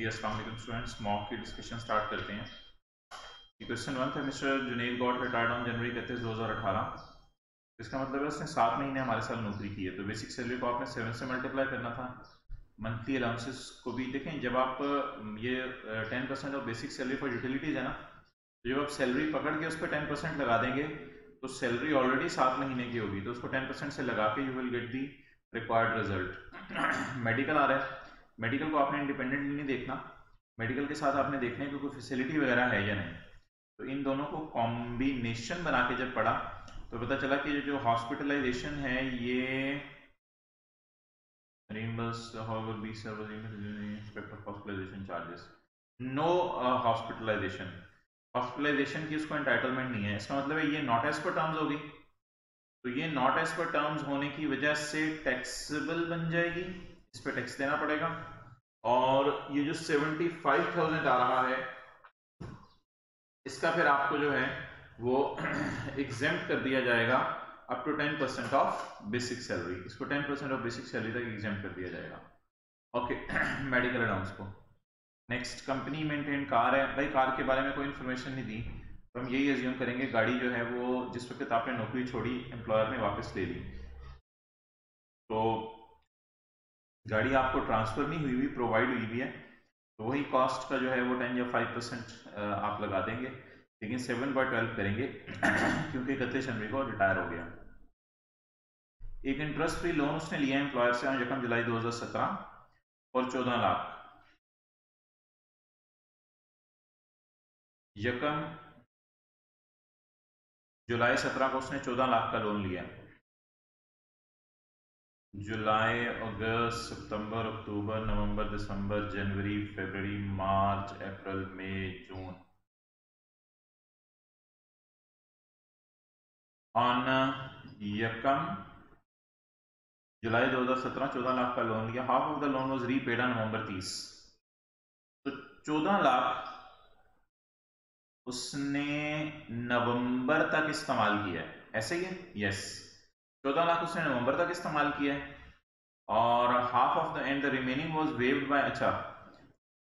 जी अस्सलाम वालेकुम students, mock की डिस्कशन स्टार्ट करते हैं। क्वेश्चन 1 था, mister Junaid got retired on January 31, 2018। इसका मतलब है उसने 7 महीने हमारे साथ नौकरी की है, तो बेसिक सैलरी को आपने 7 से मल्टीप्लाई करना था। मंथली अलाउंसेस को भी देखें, जब आप ये 10% of basic salary for utilities है ना, तो जब आप सैलरी पकड़ के उस पर 10% लगा देंगे तो सैलरी ऑलरेडी 7 महीने की होगी, तो उसको 10% से लगा के you will get the required result. Medical आ रहा है, मेडिकल को आपने इंडिपेंडेंटली नहीं देखना, मेडिकल के साथ आपने देखना है कि कोई फैसिलिटी वगैरह है या नहीं। तो इन दोनों को कॉम्बिनेशन बना के जब पढ़ा तो पता चला कि जो हॉस्पिटलाइजेशन है ये hospitalisation charges, no hospitalisation, hospitalisation की उसको एंटाइटलमेंट नहीं है। इसका मतलब है ये नॉट एज पर टर्म्स होगी, तो ये नॉट एज पर टर्म्स होने की वजह से टैक्सेबल बन जाएगी, इस पर टैक्स देना पड़ेगा। और ये जो 75,000 आ रहा है इसका फिर आपको जो है वो एग्जेम्प्ट कर दिया जाएगा up to 10% of basic salary, इसको 10% ऑफ बेसिक सैलरी तक एग्जेम्प्ट कर दिया जाएगा। ओके, मेडिकल अलाउंस को। नेक्स्ट, कंपनी मेंटेन कार है, भाई कार के बारे में कोई इन्फॉर्मेशन नहीं दी, तो हम यही एज्यूम करेंगे गाड़ी जो है वो जिस वक्त आपने नौकरी छोड़ी एम्प्लॉयर ने वापस ले ली, तो गाड़ी आपको ट्रांसफर नहीं हुई हुई, प्रोवाइड हुई हुई है, तो वही कॉस्ट का जो है वो 10 या 5% आप लगा देंगे, लेकिन 7/12 करेंगे क्योंकि 31 जनवरी को रिटायर हो गया। एक इंटरेस्ट फ्री लोन उसने लिया एम्प्लॉयर से 1 जुलाई 2017 और 14 लाख। 1 जुलाई 17 को उसने 14 लाख का लोन लिया। जुलाई, अगस्त, सितंबर, अक्टूबर, नवंबर, दिसंबर, जनवरी, फरवरी, मार्च, अप्रैल, मई, जून। ऑन 1 जुलाई 2017 14 लाख का लोन लिया, half of the loan was repaid on November 30, तो 14 लाख उसने नवंबर तक इस्तेमाल किया है, ऐसे ही है, यस 14 लाख उसने नवंबर तक इस्तेमाल किया है, और half of the and the remaining was waived by, अच्छा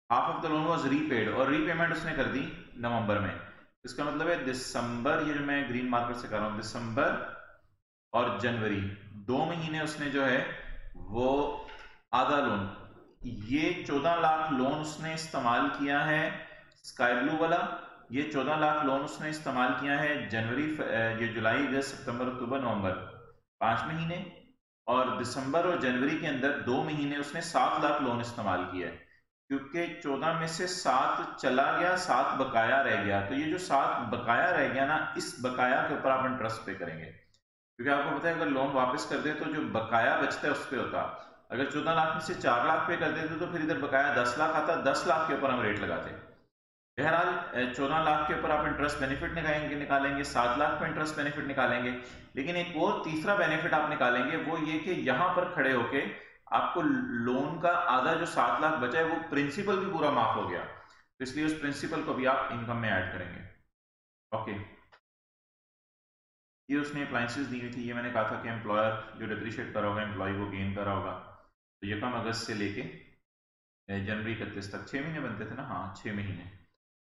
half of the loan was repaid, और रीपेमेंट उसने कर दी नवंबर में। इसका मतलब है दिसंबर, ये जो मैं ग्रीन मार्कर से कर रहा हूं, दिसंबर और जनवरी 2 महीने उसने जो है वो आधा लोन, ये 14 लाख लोन उसने इस्तेमाल किया है स्काई ब्लू वाला, ये 14 लाख लोन उसने इस्तेमाल किया है जनवरी, ये जुलाई, अगस्त, सितंबर, अक्टूबर, नवंबर 5 महीने, और दिसंबर और जनवरी के अंदर 2 महीने उसने 7 लाख लोन इस्तेमाल किया है, क्योंकि 14 में से 7 चला गया, 7 बकाया रह गया, तो ये जो 7 बकाया रह गया ना, इस बकाया के ऊपर आप इंटरेस्ट पे करेंगे, क्योंकि आपको पता है अगर लोन वापस कर दे तो जो बकाया बचता है उस पर होता, अगर 14 लाख में से 4 लाख पे कर देते तो फिर इधर बकाया 10 लाख आता, 10 लाख के ऊपर हम रेट लगाते। बहरहाल 14 लाख के ऊपर आप इंटरेस्ट बेनिफिट निकालेंगे, 7 लाख पे इंटरेस्ट बेनिफिट निकालेंगे, लेकिन एक और तीसरा बेनिफिट आप निकालेंगे, वो ये कि यहां पर खड़े होके आपको लोन का आधा जो 7 लाख बचा है वो प्रिंसिपल भी पूरा माफ हो गया, तो इसलिए उस प्रिंसिपल को भी आप इनकम में ऐड करेंगे। ओके, ये उसने अप्लायंसेस दी हुई थी, ये मैंने कहा था कि एम्प्लॉयर जो डिप्रिशिएट कर रहा होगा एम्प्लॉय वो गेन कर रहा होगा, तो 1 अगस्त से लेके जनवरी 31 तक 6 महीने बनते थे ना, हाँ 6 महीने,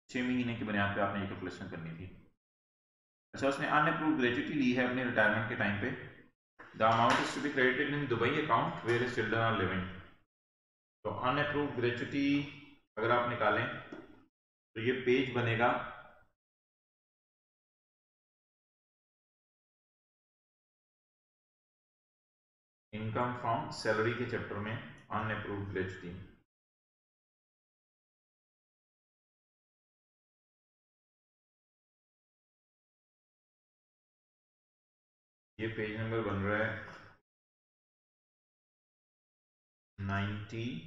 6 महीने की बुनियाद पे आपने ये कैलकुलेशन करनी थी। अच्छा, उसने अनअप्रूव्ड ग्रेच्युटी ली है अपने रिटायरमेंट के टाइम पे, the amount is to be credited in Dubai account where his children are living, तो अनअप्रूव्ड ग्रेच्युटी अगर आप निकालें तो ये पेज बनेगा इनकम फ्रॉम सैलरी के चैप्टर में, अनअप्रूव्ड ग्रेच्युटी, ये पेज नंबर बन रहा है 98,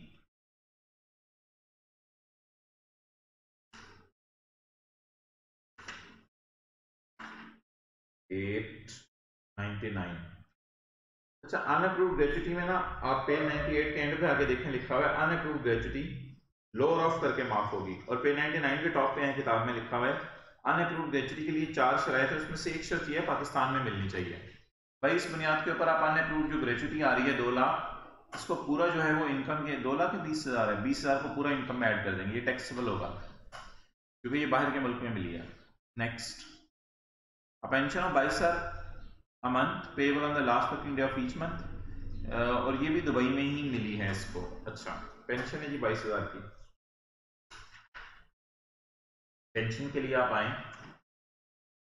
99। अच्छा, अनअप्रूव्ड ग्रेच्युटी में ना आप पेज 98 के एंड पे आके देखें, लिखा हुआ है अनअप्रूव्ड ग्रेच्युटी लोअर ऑफ करके माफ होगी, और पेज 99 के टॉप पे है किताब में लिखा हुआ है अनअप्रूव्ड ग्रेच्युटी के लिए 4 शराइत है, उसमें से एक शर्त यह है पाकिस्तान में मिलनी चाहिए। भाई इस बुनियाद के ऊपर आप अनअप्रूव्ड जो ग्रेच्युटी आ रही है 2 लाख, इसको पूरा जो है वो इनकम के 2,20,000 है, 20,000 को पूरा इनकम में ऐड कर देंगे, ये टैक्सेबल होगा क्योंकि ये बाहर के मुल्क में मिली है। Next, a pension of 22,000 a month payable on the last working day of each month, और ये भी दुबई में ही मिली है इसको। अच्छा, पेंशन है जी 22,000 की। पेंशन के लिए आप आए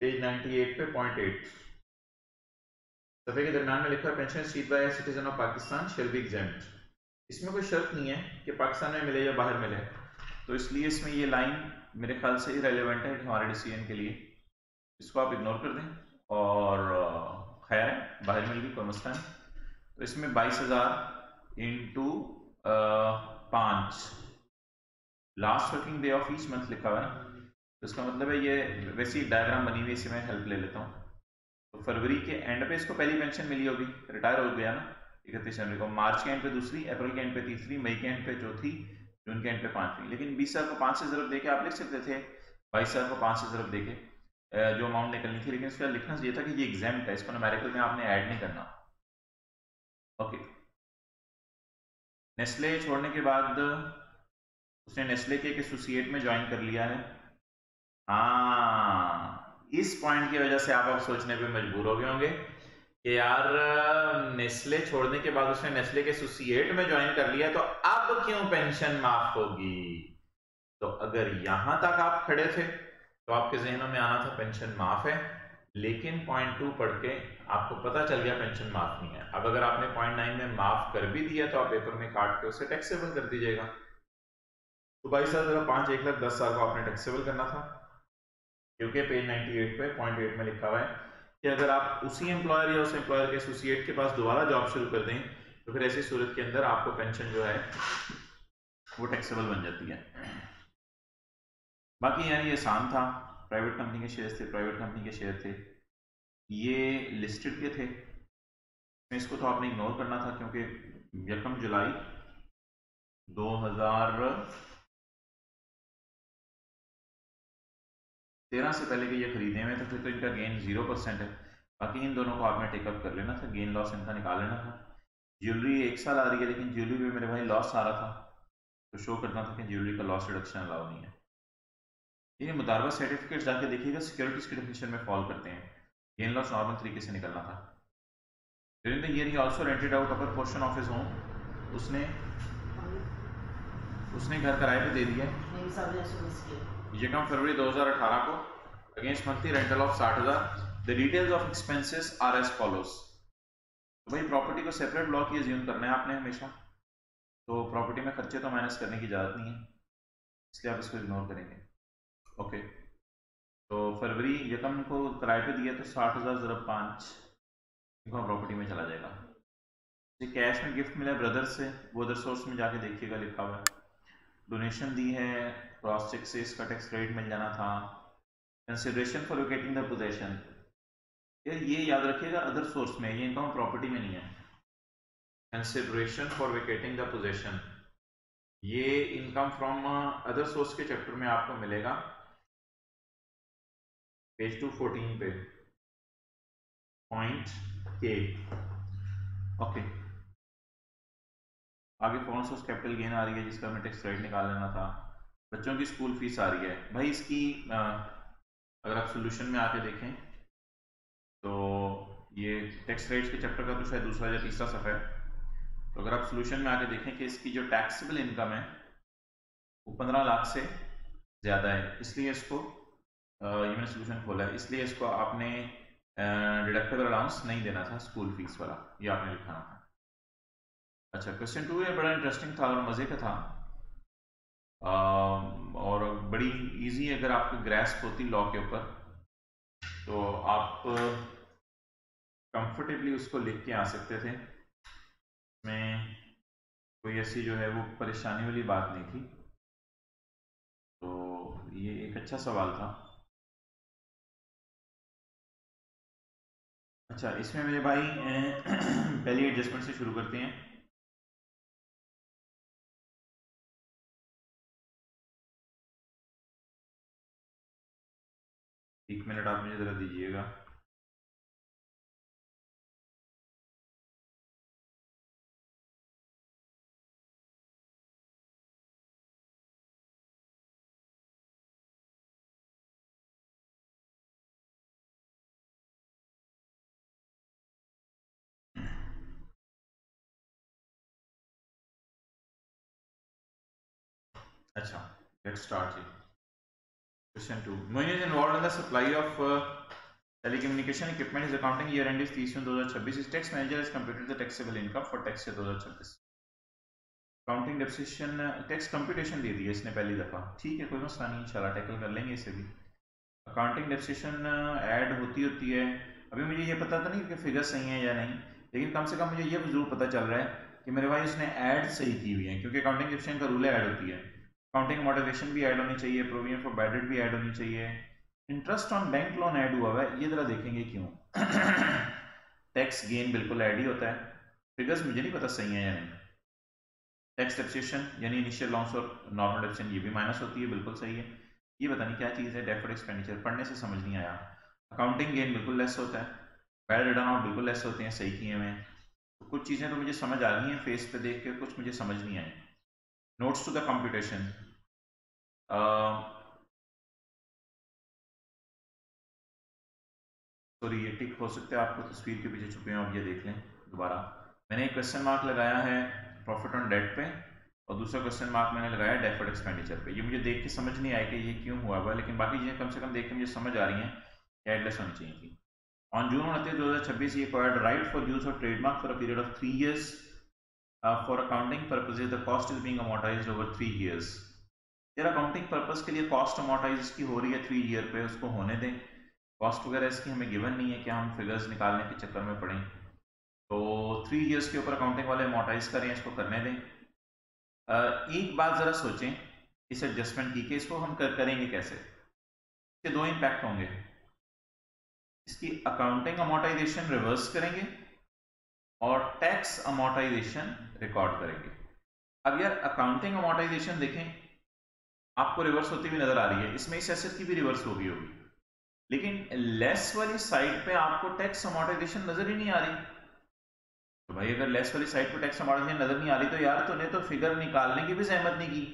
पेज 98 पे .8 सफे के दरम्यान में लिखा है pension received by citizen of Pakistan shall be exempt. इसमें कोई शर्त नहीं है कि पाकिस्तान में मिले या बाहर मिले, तो इसलिए इसमें ये लाइन मेरे ख्याल से इरेलेवेंट है हमारे डिसीजन के लिए, इसको आप इग्नोर कर दें। और खैर है, बाहर मिल गई कोई मसला नहीं। तो इसमें 22,000 into 5 last working day of each month लिखा हुआ है ना, तो इसका मतलब है ये वैसी डायग्राम बनी हुई, इससे मैं हेल्प ले लेता हूँ। तो फरवरी के एंड पे इसको पहली पेंशन मिली होगी, रिटायर हो गया ना 31 जनवरी को, मार्च के एंड पे दूसरी, अप्रैल के एंड पे तीसरी, मई के एंड पे चौथी, जून के एंड पे पांचवी। लेकिन 20,000 को 5 से ज़रब देके आप लिख सकते थे, 22,000 को 5 से ज़रब देके जो अमाउंट निकलनी थी, लेकिन इसका लिखना ये था कि ये एग्जाम्प्ट है, इसको न्यूमेरिकल में आपने ऐड नहीं करना। ओके, नेस्ले छोड़ने के बाद उसने नेस्ले के एक एसोसिएट में ज्वाइन कर लिया है। हाँ, इस पॉइंट की वजह से आप अब सोचने पे मजबूर हो गए होंगे कि यार नेस्ले छोड़ने के बाद उसने नेस्ले के एसोसिएट में ज्वाइन कर लिया, तो अब क्यों पेंशन माफ होगी। तो अगर यहां तक आप खड़े थे तो आपके जहनों में आना था पेंशन माफ है, लेकिन पॉइंट 2 पढ़ के आपको पता चल गया पेंशन माफ नहीं है। अब अगर आपने पॉइंट 9 में माफ कर भी दिया तो आप पेपर में काट के उसे टैक्सेबल कर दीजिएगा। तो 22,000 5 1,10,000 को आपने टैक्सेबल करना था, क्योंकि पेज 98 पे .8 में लिखा हुआ है कि अगर आप उसी एम्प्लॉयर या उस एम्प्लॉयर के एसोसिएट के पास दोबारा जॉब शुरू कर दें तो फिर ऐसी सूरत के अंदर आपको पेंशन जो है वो टैक्सेबल बन जाती है। बाकी यार ये आसान था, प्राइवेट कंपनी के शेयर थे, प्राइवेट कंपनी के शेयर थे, ये लिस्टेड के थे, इसको तो आपने इग्नोर करना था क्योंकि 1 जुलाई 2013 से पहले के ये खरीदे हुए थे, फिर तो इनका गेन 0% है। बाकी इन दोनों को आपने टेकअप कर लेना था, गेन लॉस इनका निकाल लेना था। ज्वेलरी 1 साल आ रही है, लेकिन ज्वेलरी में मेरे भाई लॉस आ रहा था, तो शो करना था कि ज्वेलरी का लॉस रिडक्शन अलाउ नहीं है। ये मुतालबा सर्टिफिकेट जाके देखिएगा, सिक्योरिटीज की डेफिनेशन में फॉल करते हैं, गेन लॉस नॉर्मल तरीके से निकलना था। During the year he also rented out upper portion of his home, उसने घर किराए पे दे दिया ये कम फरवरी 2018 को against monthly rental of 60,000। The details of expenses are as follows. तो भाई प्रॉपर्टी को सेपरेट ब्लॉक ही अज्यूम करना है आपने हमेशा, तो प्रॉपर्टी में खर्चे तो माइनस करने की इजाजत नहीं है, इसलिए आप इसको इग्नोर करेंगे। ओके, तो फरवरी यकम को किराए पे दिया तो 60,000 ज़रब 5 इनको प्रॉपर्टी में चला जाएगा। ये कैश में गिफ्ट मिला ब्रदर से, वो अदर सोर्स में जाके देखिएगा लिखा हुआ है। डोनेशन दी है, क्रॉस चेक से इसका टैक्स क्रेडिट मिल जाना था। कंसिडरेशन फॉर वेकेटिंग द पोजेशन, यार ये याद रखिएगा अदर सोर्स में, ये इनकम प्रॉपर्टी में नहीं है। कंसिडरेशन फॉर वेकेटिंग द पोजेशन ये इनकम फ्रॉम अदर सोर्स के चैप्टर में आपको मिलेगा, पेज 214 पे पॉइंट के। ओके, आगे फॉरेन सोर्स कैपिटल गेन आ रही है जिसका हमें टैक्स क्रेडिट निकाल लेना था। बच्चों की स्कूल फीस आ रही है भाई, इसकी अगर आप सोल्यूशन में आके देखें तो ये टैक्स रेट्स के चैप्टर का तो शायद दूसरा या तीसरा सफ़ा है, तो अगर आप सोल्यूशन में आके देखें कि इसकी जो टैक्सेबल इनकम है वो 15 लाख से ज़्यादा है, इसलिए इसको ये मैंने सोल्यूशन खोला है, इसलिए इसको आपने डिडक्टेबल अलाउंस नहीं देना था स्कूल फीस वाला, ये आपने लिखाना था। अच्छा, क्वेश्चन 2 ये बड़ा इंटरेस्टिंग था और मज़े का था, और बड़ी इजी अगर आपको ग्रैस्प होती लॉ के ऊपर तो आप कंफर्टेबली उसको लिख के आ सकते थे, में कोई ऐसी जो है वो परेशानी वाली बात नहीं थी। तो ये एक अच्छा सवाल था। अच्छा, इसमें मेरे भाई पहली एडजस्टमेंट से शुरू करते हैं। एक मिनट आप मुझे ज़रा दीजिएगा। अच्छा, लेट्स स्टार्ट जी। Question 2, Moin is involved in the supply of telecommunication equipment. His accounting year end is 30/2026. His tax manager has computed the taxable income for tax year 2026. Accounting depreciation tax computation दे दिया इसने पहली दफ़ा, ठीक है कोई मसला नहीं, इंशाल्लाह टैकल कर लेंगे इसे भी। अकाउंटिंग डेप्रिसिएशन ऐड होती है। अभी मुझे ये पता तो नहीं कि फिगर सही है या नहीं, लेकिन कम से कम मुझे ये जरूर पता चल रहा है कि मेरे भाई उसने ऐड सही की हुई है, क्योंकि अकाउंटिंग डेप्रिसिएशन का रूल ऐड होती है। अकाउंटिंग अमोर्टाइजेशन भी ऐड होनी चाहिए, प्रोविजन फॉर बैड डेट भी ऐड होनी चाहिए, interest on bank loan add हुआ है, ये जरा देखेंगे क्यों। टैक्स गेन बिल्कुल ऐड ही होता है, फिगर्स मुझे नहीं पता सही है या नहीं। टैक्स डेप्रिसिएशन यानी इनिशियल लॉस और नॉर्मल डेप्रिसिएशन ये भी माइनस होती है, बिल्कुल सही है। ये पता नहीं क्या चीज़ है, डेफर्ड एक्सपेंडिचर पढ़ने से समझ नहीं आया। अकाउंटिंग गेन बिल्कुल लेस होता है, बैड रिटर्न आउट बिल्कुल लेस होते हैं, सही किए हुए। तो कुछ चीज़ें तो मुझे समझ आ गई हैं फेस पे देख के, कुछ मुझे समझ नहीं आई। Notes to the computation, sorry ये टिक हो सकता है आपको तस्वीर के पीछे छुपे हैं, अब ये देख लें दोबारा। मैंने एक क्वेश्चन मार्क लगाया है प्रॉफिट ऑन डेट पे, और दूसरा क्वेश्चन मार्क मैंने लगाया है डेफर्ड एक्सपेंडिचर पे। ये मुझे देख के समझ नहीं आया कि ये क्यों हुआ हुआ, लेकिन बाकी चीज़ें कम से कम देख के मुझे समझ आ रही हैं कि एडलेस होनी चाहिए थी। On June 29, 2026, he acquired right for use of trademark for a period of 3 years. For accounting purposes, the cost is being amortized over 3 years. यार अकाउंटिंग पर्पस के लिए कॉस्ट अमोर्टाइज की हो रही है 3 ईयर पे, उसको होने दें। कॉस्ट वगैरह इसकी हमें गिवन नहीं है कि हम फिगर्स निकालने के चक्कर में पड़ें, तो 3 ईयर्स के ऊपर अकाउंटिंग वाले अमोर्टाइज करें, इसको करने दें। एक बात ज़रा सोचें इस एडजस्टमेंट की कि इसको हम करेंगे कैसे। इसके दो इम्पैक्ट होंगे, इसकी अकाउंटिंग अमोर्टाइजेशन रिवर्स करेंगे और टैक्स अमोर्टाइजेशन रिकॉर्ड करेंगे। अब यार अकाउंटिंग अमोर्टाइजेशन देखें, आपको रिवर्स होती हुई नजर आ रही है, इसमें इस एसेट की भी रिवर्स होगी, लेकिन लेस वाली साइड पे आपको टैक्स अमोर्टाइजेशन नजर ही नहीं आ रही। तो भाई अगर लेस वाली साइड पे टैक्स अमोर्टाइजेशन नजर नहीं आ रही, तो यार तूने तो फिगर निकालने की भी जहमत नहीं की।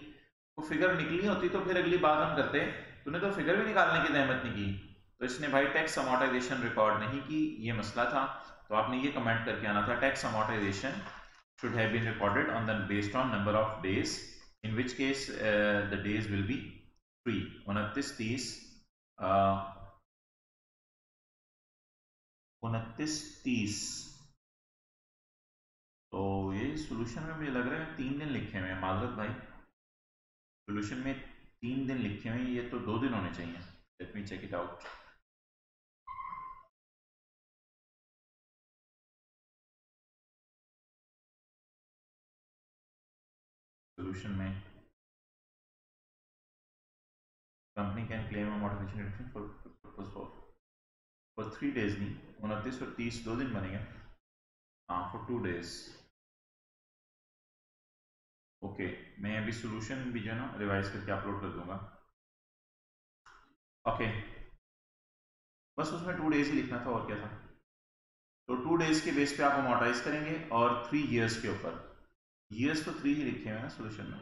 वो फिगर निकली होती तो फिर अगली बात हम करते, तूने तो फिगर भी निकालने की जहमत नहीं की। तो इसने भाई टैक्स अमोर्टाइजेशन रिकॉर्ड नहीं की, ये मसला था। तो आपने ये कमेंट करके आना था, tax amortisation should have been recorded on the based on number of days, in which case the days will be 3, 29, 30, 29, 30। तो ये सॉल्यूशन में मुझे लग रहा है 3 दिन लिखे हुए हैं, माजरत भाई, सॉल्यूशन में 3 दिन लिखे हुए हैं, ये तो 2 दिन होने चाहिए। Let me check it out. Solution में company can claim amortisation for 3 days, नहीं 29 और 30 2 दिन बनेंगे, हाँ फॉर 2 डेज। ओके, मैं अभी सॉल्यूशन भी जो है ना रिवाइज करके अपलोड कर दूंगा। ओके, बस उसमें 2 डेज ही लिखना था, और क्या था। तो 2 डेज के बेस पे आप अमोर्टाइज करेंगे, और 3 ईयर्स के ऊपर, ईयर्स तो 3 ही लिखे हुए हैं ना सॉल्यूशन में,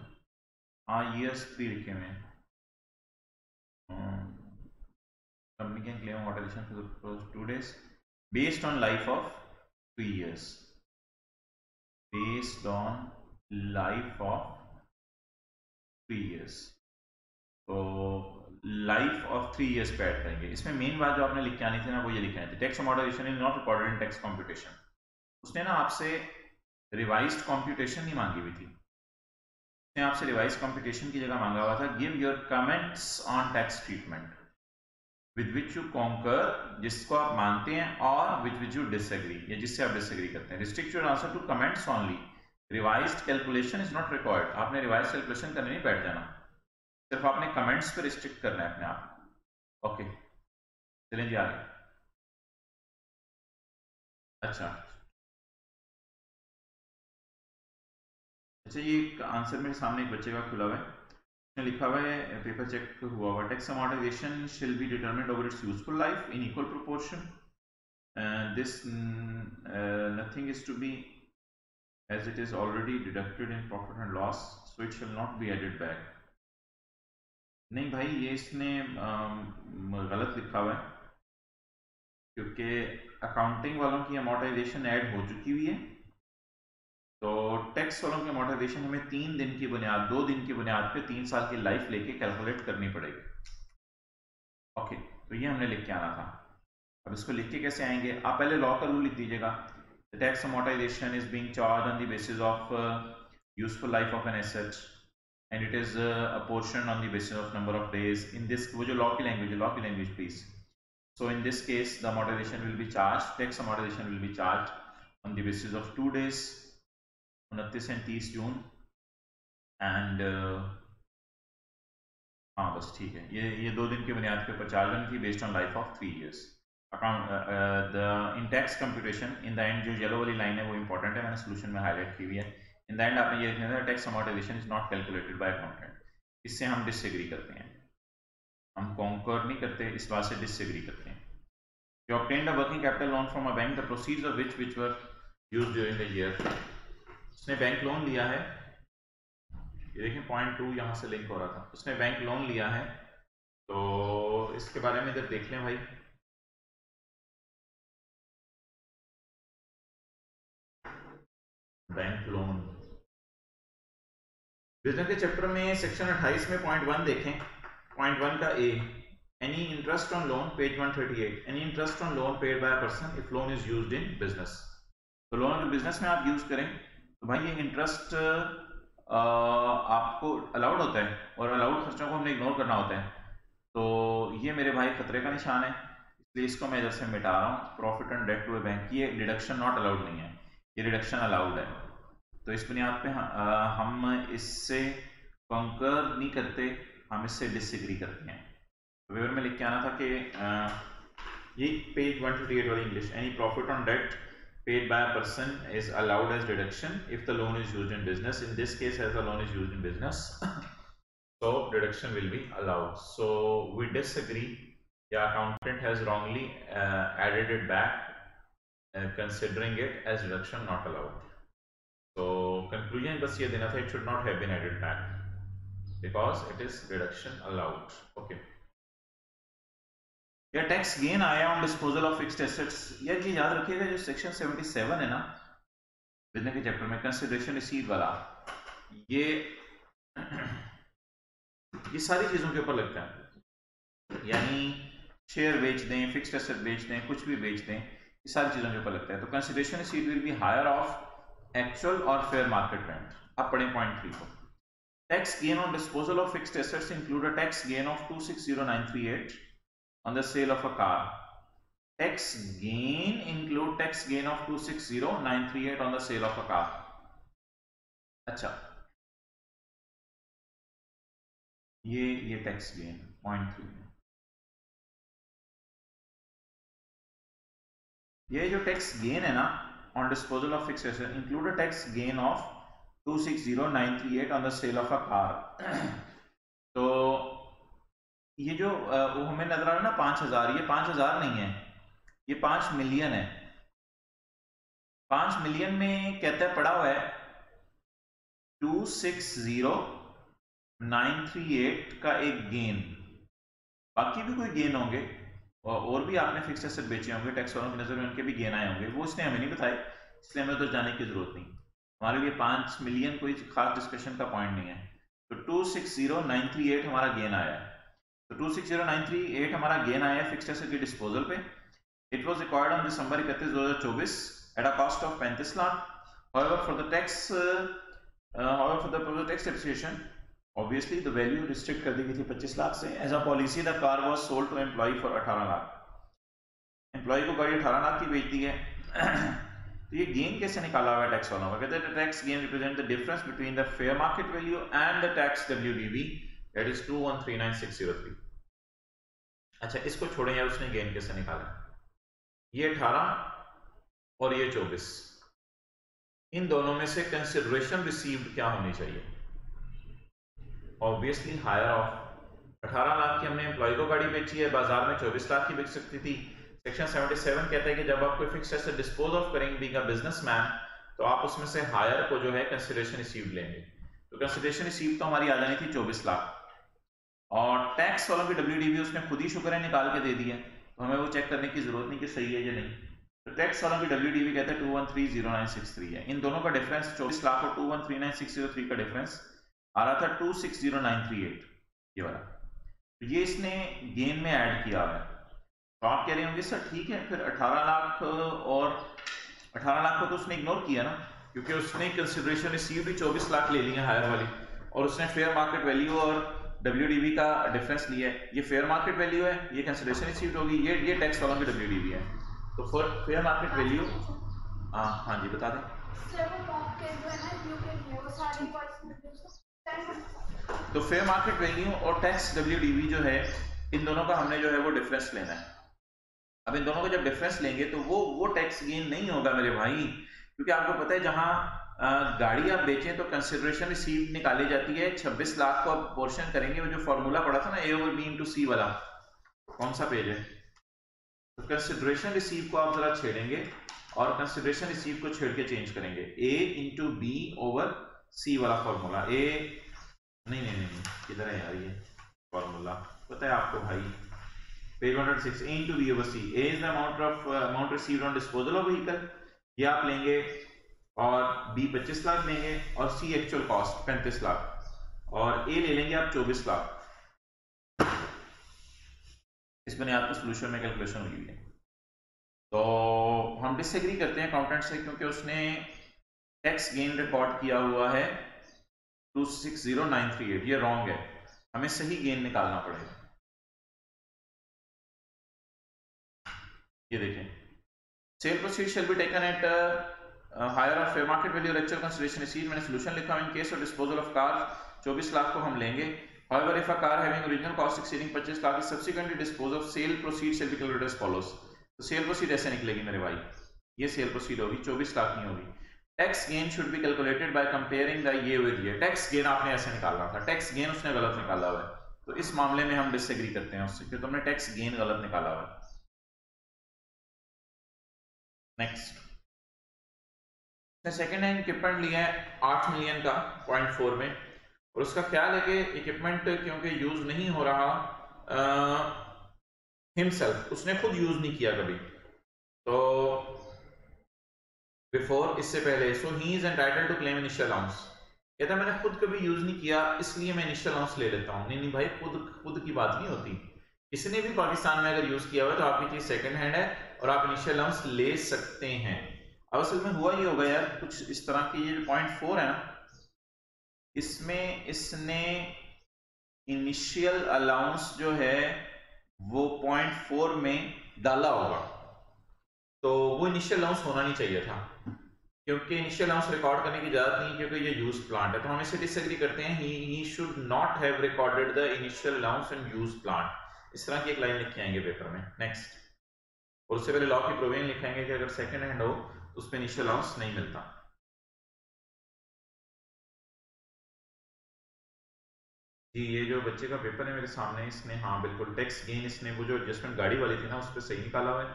हाँ ईयर्स 3 लिखे हुए हैं। Company can claim amortisation for 2 days based on life of 3 years, based on life of 3 years. तो लाइफ ऑफ 3 ईयर्स पे ऐड करेंगे। इसमें मेन बात जो आपने लिख के आनी थी ना, वो ये लिखनी थी, tax amortisation is not recorded in tax computation. उसने ना आपसे रिवाइज्ड कंप्यूटेशन नहीं मांगी हुई थी, उसने आपसे रिवाइज्ड कंप्यूटेशन की जगह मांगा हुआ था, give your comments on tax treatment with which you conquer, जिसको आप मानते हैं, और विच विच यू डिसएग्री, या जिससे आप डिसएग्री करते हैं। Restrict your answer to comments only, revised calculation is not required. आपने रिवाइज्ड कैलकुलेशन करने नहीं बैठ जाना, सिर्फ आपने कमेंट्स पे रिस्ट्रिक्ट करना है अपने आप। ओके चलें जी आगे। अच्छा अच्छा, ये एक आंसर मेरे सामने एक बच्चे का खुला हुआ है, उसने लिखा हुआ है, पेपर चेक हुआ हुआ, tax amortisation shall be determined over its useful life in equal proportion, this nothing is to be as it is already deducted in profit and loss, so it shall not be added back। नहीं भाई, ये इसने गलत लिखा हुआ है, क्योंकि accounting वालों की अमोर्टाइजेशन ऐड हो चुकी हुई है, तो टैक्स वालों की अमोर्टाइजेशन हमें 3 दिन की बुनियाद 2 दिन की बुनियाद पे 3 साल की लाइफ लेके कैलकुलेट करनी पड़ेगी। ओके, तो ये हमने लिख के आना था। अब इसको लिख के कैसे आएंगे, आप पहले लॉ का रूल लिख दीजिएगा। The tax amortisation is being charge on the basis of useful life of an asset and it is apportion on the basis of number of days in this, वो जो लॉ की language please. So in this case the amortisation will be charge, tax amortisation will be charge on the basis of 2 days, 29 और 30 जून and हाँ बस ठीक है, ये 2 दिन की बुनियाद के ऊपर चार्ज होनी थी based on life of 3 years। Account the in tax computation in the end, जो येलो वाली लाइन है वो इंपॉर्टेंट है, मैंने सोल्यूशन में हाईलाइट की हुई है। इन द एंड आपने ये लिखना था tax amortisation is not calculated by accountant. इससे हम डिसएग्री करते हैं, हम कॉन्कर नहीं करते, इस बात से डिसएग्री करते हैं। You obtained a working capital loan from a bank, the proceeds of which were used during the year। उसने बैंक लोन लिया है, ये देखें पॉइंट 2 यहाँ से लिंक हो रहा था, उसने बैंक लोन लिया है, तो इसके बारे में इधर देख लें भाई। बैंक लोन बिजनेस के चैप्टर में सेक्शन 28 में पॉइंट 1 देखें, पॉइंट 1 का A, any interest on loan, page 138, any interest on loan paid by a person if loan is used in business. तो लोन अगर बिजनेस में आप यूज करें तो भाई ये इंटरेस्ट आपको अलाउड होता है, और अलाउड खर्चों को हमने इग्नोर करना होता है। तो ये मेरे भाई खतरे का निशान है, इसलिए इसको मैं इधर से मिटा रहा हूँ। Profit and debt to a bank, ये डिडक्शन नॉट अलाउड नहीं है, ये डिडक्शन अलाउड है। तो इस बुनियाद पे हम इससे कंकर नहीं करते, हम इससे डिसएग्री करते हैं। तो वेवर में लिख के आना था कि ये पेज 158 वाली English, any profit on debt paid by a person is allowed as deduction if the loan is used in business. In this case, as the loan is used in business, so deduction will be allowed. So we disagree. The accountant has wrongly added it back, considering it as deduction not allowed. So conclusion बस ये देना था, it should not have been added back because it is deduction allowed. Okay. या tax gain आया on disposal of fixed assets, यार ये याद रखिएगा जो सेक्शन 77 है ना बिजनेस के चैप्टर में, कंसिडरेशन रिसीव वाला, ये सारी चीजों के ऊपर लगता है। यानी शेयर बेच दें, फिक्स्ड एसेट बेच दें, कुछ भी बेच दें, ये सारी चीजों के ऊपर लगता है। तो consideration receive will be higher of actual और फेयर मार्केट रेंट। अब पढ़ें पॉइंट 3 को। Tax gain on disposal of fixed assets include a tax gain of 260938 on the sale of a car. Tax gain include tax gain of 260938 on the sale of a car. अच्छा, ये tax gain point 3 है। ये जो tax gain है ना on disposal of fixed asset include a tax gain of 260938 on the sale of a car। तो ये जो वो हमें नजर आ रहा है ना 5000, ये 5000 नहीं है, ये 5 मिलियन है। 5 मिलियन में कहता है पड़ा हुआ है 260938 का एक गेन, बाकी भी कोई गेन होंगे और भी आपने फिक्स्ड एसेट बेचे होंगे, टैक्स वालों की नजर में उनके भी गेन आए होंगे, वो इसने हमें नहीं बताए, इसलिए हमें तो जाने की जरूरत नहीं। हमारे लिए 5 मिलियन कोई खास डिस्कशन का पॉइंट नहीं है। तो 260938 हमारा गेन आया है, तो 260938 हमारा गेन आया है फिक्स्ड एसेट के डिस्पोजल पे। It was record on December 31, 2024 at a cost of 35 lakh. However, for the tax depreciation, obviously the value restrict कर दी गई थी 25 लाख से। As a policy, the car was sold to employee for 18 lakh. Employ को गाड़ी 18 लाख की बेच दी है। तो ये गेन कैसे निकाला हुआ है टैक्स वालों का? कहते हैं tax gain represent the difference between the fair market value and the tax WDV, that is 2139603। अच्छा, इसको छोड़ें यार, उसने गेन कैसे निकाला? ये 18 और ये 24, इन दोनों में से कंसिडरेशन रिसीव्ड क्या होनी चाहिए? Obviously higher of. 18 लाख की हमने एम्प्लॉय को गाड़ी बेची है, बाजार में 24 लाख की बिक सकती थी। सेक्शन 77 कहता है कि जब आप कोई फिक्स्ड एसेट डिस्पोज ऑफ करेंगे बीइंग अ बिजनेसमैन, तो आप उसमें से हायर को जो है कंसिडरेशन रिसीव्ड लेंगे। तो कंसिडरेशन रिसीव्ड तो हमारी आ जानी थी 24 लाख, और टैक्स वालों की WDV उसने खुद ही शुक्र है निकाल के दे दी है, तो हमें वो चेक करने की जरूरत नहीं कि सही है या नहीं। तो टैक्स वालों की WDV कहते हैं 2130963 है। इन दोनों का डिफरेंस 24 लाख और 2139603 का डिफरेंस आ रहा था 260938, ये वाला। तो ये इसने गेन में ऐड किया है। तो आप कह रहे होंगे सर ठीक है, फिर 18 लाख और 18 लाख को तो उसने इग्नोर किया ना, क्योंकि उसने कंसिडरेशन रिसीव भी 24 लाख ले ली है हायर वाली, और उसने फेयर मार्केट वैल्यू और WDV का डिफरेंस लिया है। ये फेयर मार्केट वैल्यू है, ये कंसिडरेशन रिसीव होगी, ये टैक्स वालों की WDV है। तो फेयर मार्केट वैल्यू, हाँ जी बता दें। तो फेयर मार्केट वैल्यू और टैक्स WDV जो है, इन दोनों का हमने जो है वो डिफरेंस लेना है। अब इन दोनों का जब डिफरेंस लेंगे तो वो टैक्स गेन नहीं होगा मेरे भाई, क्योंकि आपको पता है जहां गाड़ी आप बेचें तो कंसिडरेशन रिसीव निकाली जाती है, 26 लाख को आप पोर्शन करेंगे, वो जो फॉर्मूला पड़ा था ना A/B × C वाला, कौन सा पेज है? तो कंसिडरेशन रिसीव को आप जरा छेड़ेंगे और कंसिडरेशन रिसीव को छेड़ के चेंज करेंगे, A/B/C वाला फॉर्मूला। नहीं किधर है यार ये फॉर्मूला, पता है आपको भाई, page 106, A/B/C। A is the amount received on disposal of vehicle, ये आप लेंगे, और B 25 लाख लेंगे, और C एक्चुअल कॉस्ट 35 लाख, और A ले लेंगे आप 24 लाख। इस बुनियाद पर सोल्यूशन में कैलकुलेशन हुई है। तो हम डिसएग्री करते हैं अकाउंटेंट से, क्योंकि उसने टैक्स गेन रिकॉर्ड किया हुआ है 260938, ये रॉन्ग है, हमें सही गेन निकालना पड़ेगा। ये देखें, sale proceed shall be taken at higher of fair market value और एक्चुअल कंसीडरेशन रिसीव्ड। मैंने सोल्यूशन लिखा है, in case of disposal of car 24 lakh को हम लेंगे। However, if a car having original cost exceeding 25 lakh is subsequently disposed of, sale proceeds shall be calculated as follows। तो cell proceed ऐसे निकलेगी मेरे भाई, ये सेल प्रोसीड होगी, 24 लाख नहीं होगी। Tax gain should be calculated by comparing the ये विद ये। टैक्स गेन आपने ऐसे निकालना था, टैक्स गेन उसने गलत निकाला हुआ है, तो इस मामले में हम डिसएग्री करते हैं उससे, क्योंकि तुमने टैक्स गेन गलत निकाला हुआ है। नेक्स्ट, सेकेंड हैंड इक्विपमेंट लिया है 8 मिलियन का 0.4 में, और उसका ख्याल है कि इक्विपमेंट क्योंकि यूज नहीं हो रहा हिमसेल्फ, उसने खुद यूज नहीं किया कभी, तो बिफोर, इससे पहले, so he is entitled to claim initial allowance. कहता मैंने खुद कभी यूज नहीं किया इसलिए मैं इनिशियल अलाउंस ले लेता हूँ। नहीं भाई, खुद की बात नहीं होती, किसी ने भी पाकिस्तान में अगर यूज किया हुआ तो आपकी चीज सेकंड हैंड है और आप इनिशियल अलाउंस ले सकते हैं। अब असल में हुआ ये होगा यार कुछ इस तरह की, ये 0.4 है ना, इसमें इसने इनिशियल अलाउंस जो है वो 0.4 में डाला होगा, तो वो इनिशियल अलाउंस होना नहीं चाहिए था, क्योंकि इनिशियल अलाउंस रिकॉर्ड करने की इजाजत नहीं, क्योंकि ये यूज प्लांट है। तो हम इसे डिसएग्री करते हैं, he should not have recorded the initial allowance in use plant. इस तरह की एक लाइन लिख के आएंगे पेपर में। नेक्स्ट, और उससे पहले लॉ की प्रोविजन लिखाएंगे कि अगर सेकंड हैंड हो तो उसमें इनिशियल अलाउंस नहीं मिलता। जी, ये जो बच्चे का पेपर है मेरे सामने, इसने हाँ बिल्कुल टैक्स गेन, इसने वो जो एडजस्टमेंट गाड़ी वाली थी ना उस पर सही निकाला हुआ है,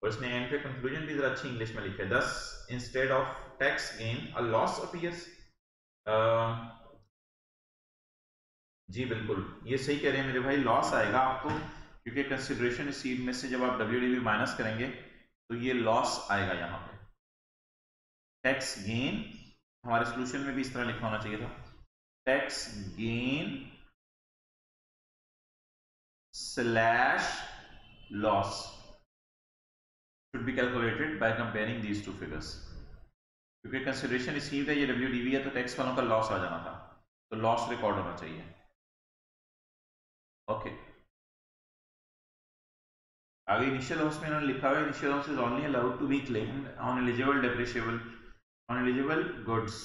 और इसने एंड पे कंक्लूजन भी जरा अच्छी इंग्लिश में लिखा है, thus instead of tax gain a loss appears. जी बिल्कुल, ये सही कह रहे हैं मेरे भाई, लॉस आएगा आपको, क्योंकि कंसिडरेशन रिसीव में से जब आप WDV माइनस करेंगे तो ये लॉस आएगा यहाँ पे। टैक्स गेन हमारे सोल्यूशन में भी इस तरह लिखा होना चाहिए था, tax gain slash loss should be calculated by comparing these two figures। क्योंकि कंसिडरेशन रिसीव्ड है, ये WDV है, तो टैक्स वालों का लॉस आ जाना था, तो लॉस रिकॉर्ड होना चाहिए। ओके, आगे इनिशियल अलाउंस में इन्होंने लिखा हुआ है, initial allowance is only allowed to be claimed on eligible depreciable on eligible goods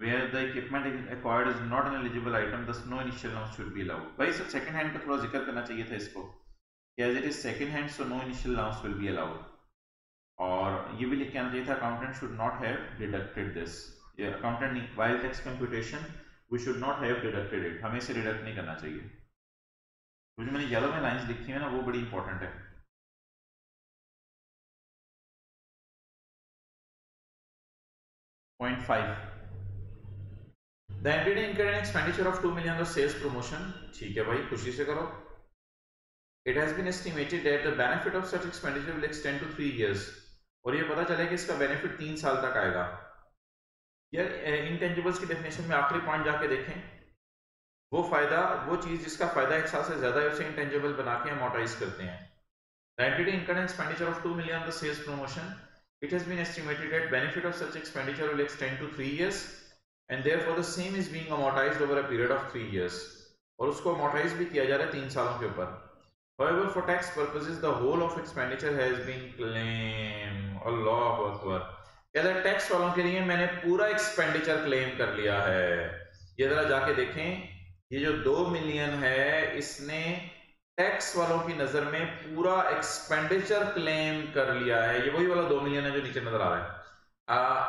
where the equipment acquired is not an eligible item, thus no initial allowance should be allowed। भाई सब second hand का थोड़ा जिक्र करना चाहिए था इसको, as it is second hand so no initial allowance will be allowed। और ये भी लिख के आना चाहिए था, accountant should not have deducted this। ये accountant नहीं, while tax computation we should not have deducted it, हमें इसे डिडक्ट नहीं करना चाहिए। तो जो मैंने येलो में लाइंस लिखी है ना वो बड़ी इंपॉर्टेंट है। Point 5, The entity incurred an expenditure of 2 million of sales promotion। ठीक है भाई, खुशी से करो। It has been estimated that the benefit of such expenditure will extend to 3 years। और ये पता चले कि इसका बेनिफिट 3 साल तक आएगा। यार इंटेंजिबल्स की डेफिनेशन में आखिरी पॉइंट जाके देखें, वो फायदा, वो चीज जिसका फायदा 1 साल से ज्यादा है उसे इंटेंजिबल बना के अमोर्टाइज करते हैं। Entity incurred an expenditure of 2 million on the sales promotion. It has been estimated that benefit of such expenditure will extend to 3 years and therefore the same is being amortized over a period of 3 years. और उसको amortize भी किया जा रहा है 3 सालों के ऊपर। However, for tax purposes, the whole of expenditure has been claimed. अल्लाह अकबर। कहता है टैक्स वालों के लिए मैंने पूरा एक्सपेंडिचर क्लेम कर लिया है। ये जरा जाके देखें, ये जो 2 मिलियन है इसने टैक्स वालों की नजर में पूरा एक्सपेंडिचर क्लेम कर लिया है। ये वही वाला 2 मिलियन है जो नीचे नजर आ रहा है।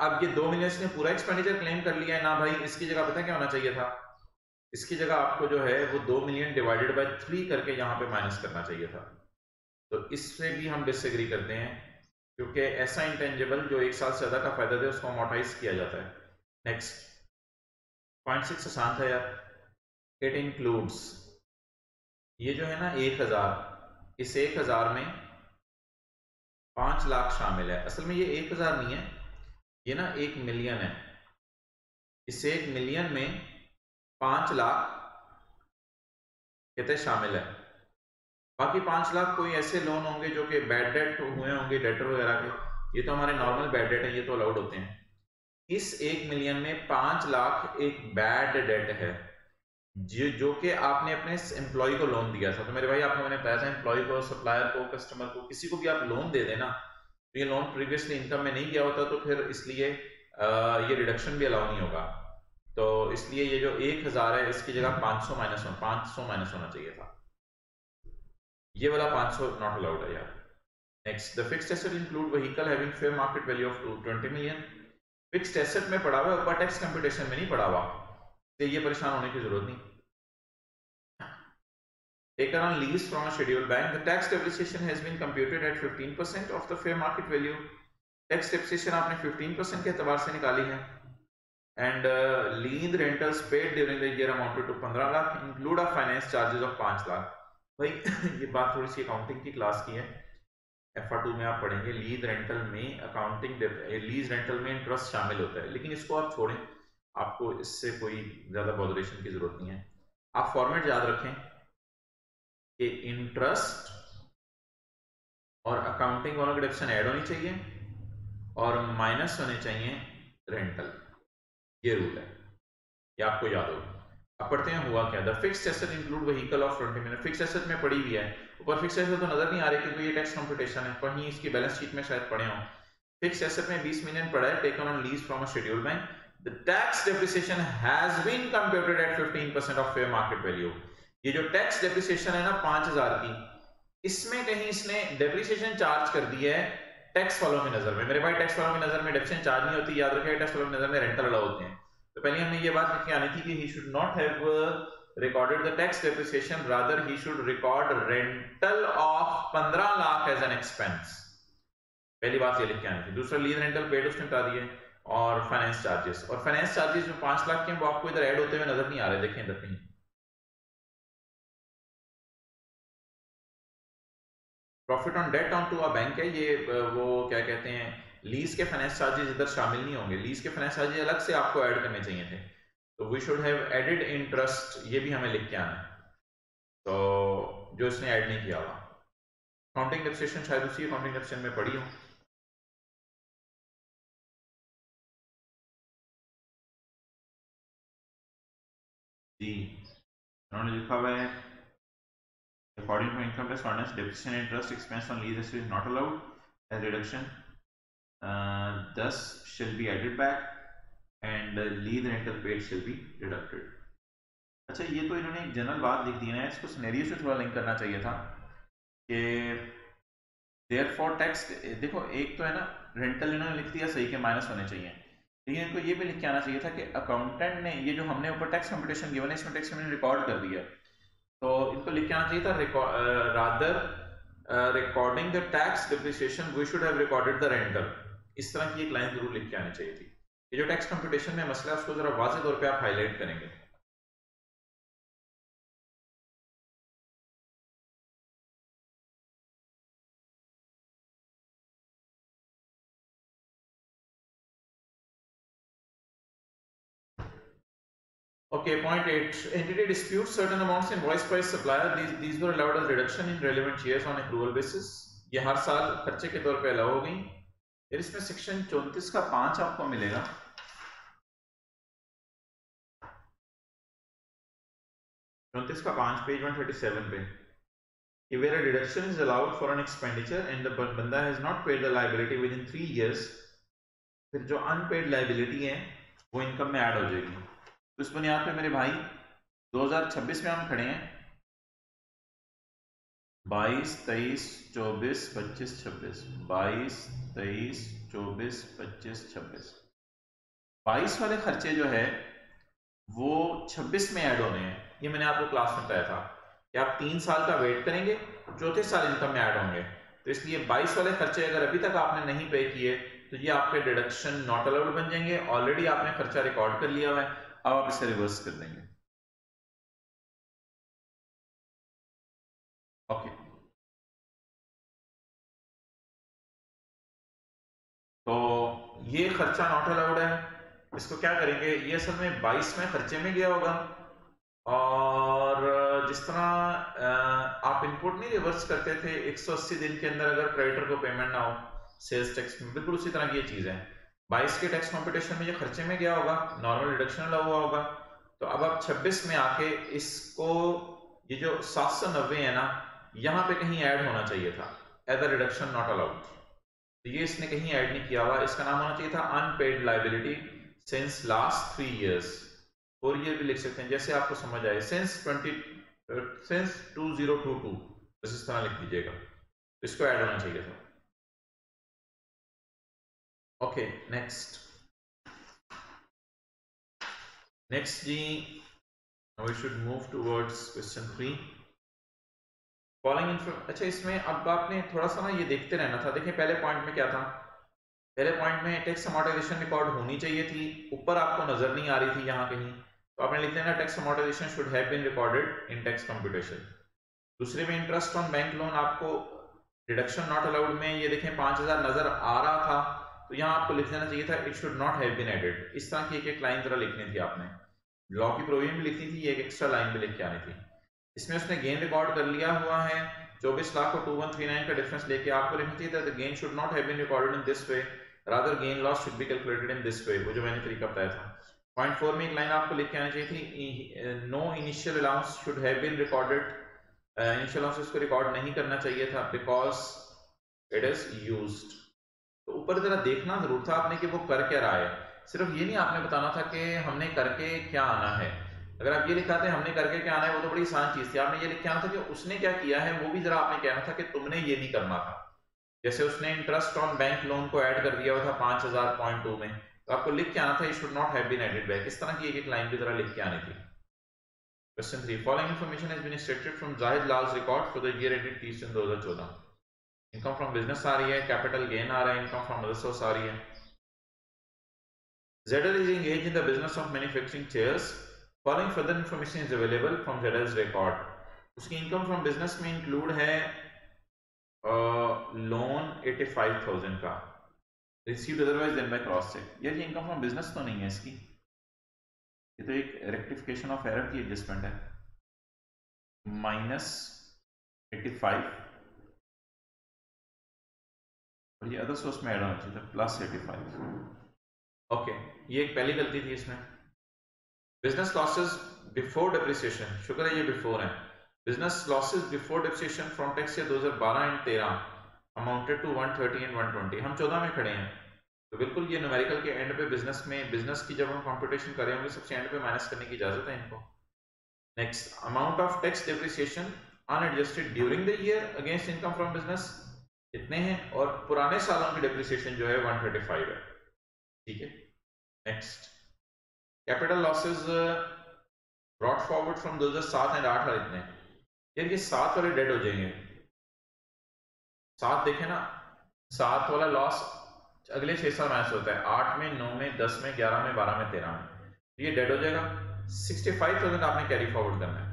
अब ये 2 मिलियन इसने पूरा एक्सपेंडिचर क्लेम कर लिया है ना भाई। इसकी जगह पता है क्या होना चाहिए था? इसकी जगह आपको जो है वो 2 मिलियन डिवाइडेड बाय 3 करके यहाँ पे माइनस करना चाहिए था। तो इससे भी हम डिसएग्री करते हैं, क्योंकि ऐसा इंटेंजिबल जो 1 साल से ज्यादा का फायदा दे उसको अमोर्टाइज किया जाता है। नेक्स्ट पॉइंट 6 आसान था यार। इट इंक्लूड्स, ये जो है ना 1000, इस 1000 में 5 लाख शामिल है। असल में ये 1000 नहीं है, ये ना 1 मिलियन है। इस 1 मिलियन में 5 लाख कहते शामिल है। बाकी 5 लाख कोई ऐसे लोन होंगे जो कि बैड डेट हुए होंगे, डेटर वगैरह के, ये तो हमारे नॉर्मल बैड डेट है, ये तो अलाउड होते हैं। इस 1 मिलियन में 5 लाख एक बैड डेट है जो कि आपने अपने एम्प्लॉय को लोन दिया था। तो मेरे भाई आपको मैंने बताया था, एम्प्लॉय को, सप्लायर को, कस्टमर को, किसी को भी आप लोन दे देना, तो ये लोन प्रीवियसली इनकम में नहीं गया होता, तो फिर इसलिए ये रिडक्शन भी अलाउ नहीं होगा। तो इसलिए ये जो 1000 है इसकी जगह 500 माइनस होना चाहिए था। ये वाला 500 नॉट अलाउड है यार। Next, the fixed asset include vehicle having fair market value of 20 million. Fixed asset में पड़ा हुआ है, ऊपर टैक्स कंप्यूटेशन में नहीं पड़ा हुआ, तो ये परेशान होने की जरूरत नहीं। Taken on lease from a scheduled bank, the tax depreciation has been computed at 15% of the fair market value. Tax depreciation आपने 15% के एतबार से निकाली है। And lease rentals paid during the year amounted to 15 lakh, include a finance charges of 5 lakh. भाई ये बात थोड़ी सी अकाउंटिंग की क्लास की है, FR2 में आप पढ़ेंगे। लीज रेंटल में अकाउंटिंग, लीज रेंटल में इंटरेस्ट शामिल होता है, लेकिन इसको आप छोड़ें, आपको इससे कोई ज्यादा बॉदरेशन की जरूरत नहीं है। आप फॉर्मेट याद रखें कि इंटरेस्ट और अकाउंटिंग वालों की डिडक्शन ऐड होनी चाहिए और माइनस होने चाहिए रेंटल। ये रूल है, ये आपको याद होगा। अब पढ़ते हैं हुआ क्या। The fixed asset include vehicle of 20 million. Fixed asset में पड़ी हुई है, ऊपर फिक्स्ड एसेट तो नजर नहीं आ रही क्योंकि ये टैक्स कंप्यूटेशन है, कहीं इसकी बैलेंस शीट में शायद पड़े हों। फिक्स्ड एसेट में 20 मिलियन पड़ा है, taken on lease from a scheduled bank. The tax depreciation has been computed at 15% of fair market value. ये जो टैक्स डेप्रिसिएशन है ना 5000 की, इसमें कहीं इसने डेप्रिसिएशन चार्ज कर दी है टैक्स वालों की नजर में। मेरे भाई टैक्स वालों की नजर में डेप्रिसिएशन चार्ज नहीं होती, याद रखिए। टैक्स वालों की नजर में रेंटल अलाउ होते हैं। तो पहले हमें ये बात लिख के आनी थी कि he should not have recorded the tax depreciation, rather he should record rental of 15 lakh as an expense। पहली बात ये लिख के आनी थी। दूसरा, लीज रेंटल पेड उसने बता दिए, और फाइनेंस चार्जेस। और फाइनेंस चार्जेस जो 5 लाख के हैं वो आपको इधर ऐड होते हुए नजर नहीं आ रहे, देखें इधर कहीं। Profit on debt on to a bank है ये, वो क्या कहते हैं, लीज के फाइनेंस चार्जेस इधर शामिल नहीं होंगे। लीज के फाइनेंस चार्जेस अलग से आपको ऐड करने चाहिए थे, तो we should have added interest, ये भी हमें लिख के आना है, तो जो इसने ऐड नहीं किया हुआ। अकाउंटिंग डेप्रिसिएशन शायद उसी अकाउंटिंग डेप्रिसिएशन में पड़ी हो। जी, उन्होंने लिखा हुआ है according to income tax ordinance, depreciation interest expense on lease is not allowed as reduction, thus shall be added back and lease rental paid shall be deducted। अच्छा, ये तो इन्होंने एक जनरल बात लिख दी है ना, इसको सिनेरियो से थोड़ा लिंक करना चाहिए था कि देयरफॉर टैक्स। देखो एक तो है ना रेंटल इन्होंने लिख दिया सही के माइनस होने चाहिए, लेकिन इनको ये भी लिख के आना चाहिए था कि अकाउंटेंट ने ये जो हमने ऊपर टैक्स कंप्यूटेशन गिवन है इसमें टैक्स हमने रिकॉर्ड कर दिया, तो इनको लिख के आना चाहिए था rather recording the tax depreciation we should have recorded the rental. इस तरह की एक लाइन जरूर लिख के आनी चाहिए थी। ये जो टैक्स कंप्यूटेशन में मसला है उसको जरा वाज़ेह तौर पे आप हाईलाइट करेंगे। Okay, point 8. Entity disputes certain amounts invoiced by supplier. These were allowed as reduction in relevant years on accrual basis. ये हर साल खर्चे के तौर पे अलाउ हो गई। फिर इसमें सेक्शन 34 का 5 आपको मिलेगा। 34 का 5 पेज 137 पे। Where a deduction is allowed for an expenditure and the banda has not paid the liability within 3 years, फिर जो unpaid liability है वो इनकम में ऐड हो जाएगी। तो इस बुनियाद पे मेरे भाई 2026 में हम खड़े हैं, 22, 23, 24, 25, 26, 22, 23, 24, 25, 26, 22 वाले खर्चे जो है वो 26 में ऐड होने हैं। ये मैंने आपको क्लास में बताया था कि आप 3 साल का वेट करेंगे, चौथे साल इनकम में ऐड होंगे। तो इसलिए 22 वाले खर्चे अगर अभी तक आपने नहीं पे किए तो ये आपके डिडक्शन नॉट अलाउड बन जाएंगे। ऑलरेडी आपने खर्चा रिकॉर्ड कर लिया हुआ है, अब आप इसे रिवर्स कर देंगे। ओके, तो ये खर्चा नॉट अलाउड है, इसको क्या करेंगे, ये असल में 22 में खर्चे में गया होगा। और जिस तरह आप इनपुट नहीं रिवर्स करते थे 180 दिन के अंदर अगर क्रेडिटर को पेमेंट ना हो सेल्स टैक्स में, बिल्कुल उसी तरह की ये चीज है। 22 के टैक्स कॉम्पिटिशन में ये खर्चे में गया होगा, नॉर्मल डिडक्शन लगा हुआ होगा। तो अब आप 26 में आके इसको, ये जो 790 है ना, यहाँ पे कहीं ऐड होना चाहिए था as a reduction not allowed. तो ये इसने कहीं ऐड नहीं किया हुआ, इसका नाम होना चाहिए था unpaid liability since last 3 years। और ये भी लिख सकते हैं जैसे आपको समझ आए, सिंस 2022, बस इस तरह लिख दीजिएगा, तो इसको ऐड होना चाहिए था। ओके, नेक्स्ट जी, we should move towards question 3। Following अच्छा, इसमें अब आपने थोड़ा सा ना ये देखते रहना था। देखिए पहले पॉइंट में क्या था, पहले पॉइंट में टैक्स अमॉर्टाइजेशन रिकॉर्ड होनी चाहिए थी, ऊपर आपको नजर नहीं आ रही थी यहाँ कहीं, तो आपने लिख देना tax amortisation should have been recorded in tax computation. दूसरे में इंटरेस्ट ऑन बैंक लोन, आपको डिडक्शन नॉट अलाउड में ये देखें 5000 नजर आ रहा था, तो यहाँ आपको लिख देना चाहिए था it should not have been added. इस तरह की एक लाइन जरा लिखनी थी आपने, लॉ की प्रोविजन भी लिखनी थी, एक एक्स्ट्रा लाइन भी लिख के आनी थी। इसमें उसने गेन रिकॉर्ड कर लिया हुआ है 24 लाख और 2139 का डिफरेंस लेके आपको लिखना चाहिए था gain should not have been recorded in this way, rather gain loss should be calculated in this way, वो जो मैंने तरीका बताया था। पॉइंट 4 में एक लाइन आपको लिख के आनी चाहिए थी, no initial allowance should have been recorded, initial allowance को रिकॉर्ड नहीं करना चाहिए था बिकॉज इट इज यूज्ड। तो ऊपर जरा देखना जरूर था आपने कि वो कर क्या रहा है, सिर्फ ये नहीं आपने बताना था कि हमने करके क्या आना है। अगर आप ये लिखाते हमने करके क्या आना है वो तो बड़ी आसान चीज थी, आपने ये लिख के आना था कि उसने क्या किया है, वो भी जरा आपने कहना था कि तुमने ये नहीं करना था। जैसे उसने इंटरेस्ट ऑन बैंक लोन को ऐड कर दिया हुआ था 5000.2 में, तो आपको लिख के आना था should not have been added back. इस तरह की एक लाइन भी जरा लिख के आनी थी। Question 3, following information has been extracted from Zahid Lal's record for the year ended 30 June 2014। Income from business आ रही है, कैपिटल गेन आ रहा है, इनकम फ्रॉम अदर सोर्स आ रही है। ZL is engaged in the business of manufacturing chairs. Following further information is available from ZL's record. उसकी इनकम फ्रॉम बिजनेस में इंक्लूड है लोन 85,000 का, received otherwise than by cross cheque. यार ये income from business तो नहीं है इसकी, ये तो एक रेक्टिफिकेशन ऑफ एरर की एडजस्टमेंट है। -85 और ये अदर सोर्स में ऐड होना चाहिए था +85। ओके, ये एक पहली गलती थी इसमें। बिजनेस लॉसेस बिफोर डेप्रिसिएशन, शुक्र है ये बिफोर है। Business losses before depreciation from tax year 2012 and 13 amounted to 130 and 120। हम 14 में खड़े हैं, तो बिल्कुल ये न्यूमेरिकल के एंड पे बिजनेस में, बिजनेस की जब हम कंप्यूटेशन कर रहे होंगे सबसे एंड पे माइनस करने की इजाजत है इनको। Next, amount of tax depreciation unadjusted during the year against income from business इतने हैं, और पुराने सालों की डेप्रिसिएशन जो है 135 है। ठीक है, next, capital losses brought forward from 2007 and 8 इतने, यार ये 7 वाले डेड हो जाएंगे। 7 देखे ना, 7 वाला लॉस अगले 6 साल माइनस होता है, 8 में, 9 में, 10 में, 11 में, 12 में, 13 में, ये डेड हो जाएगा। 65,000 आपने कैरी फॉरवर्ड करना है।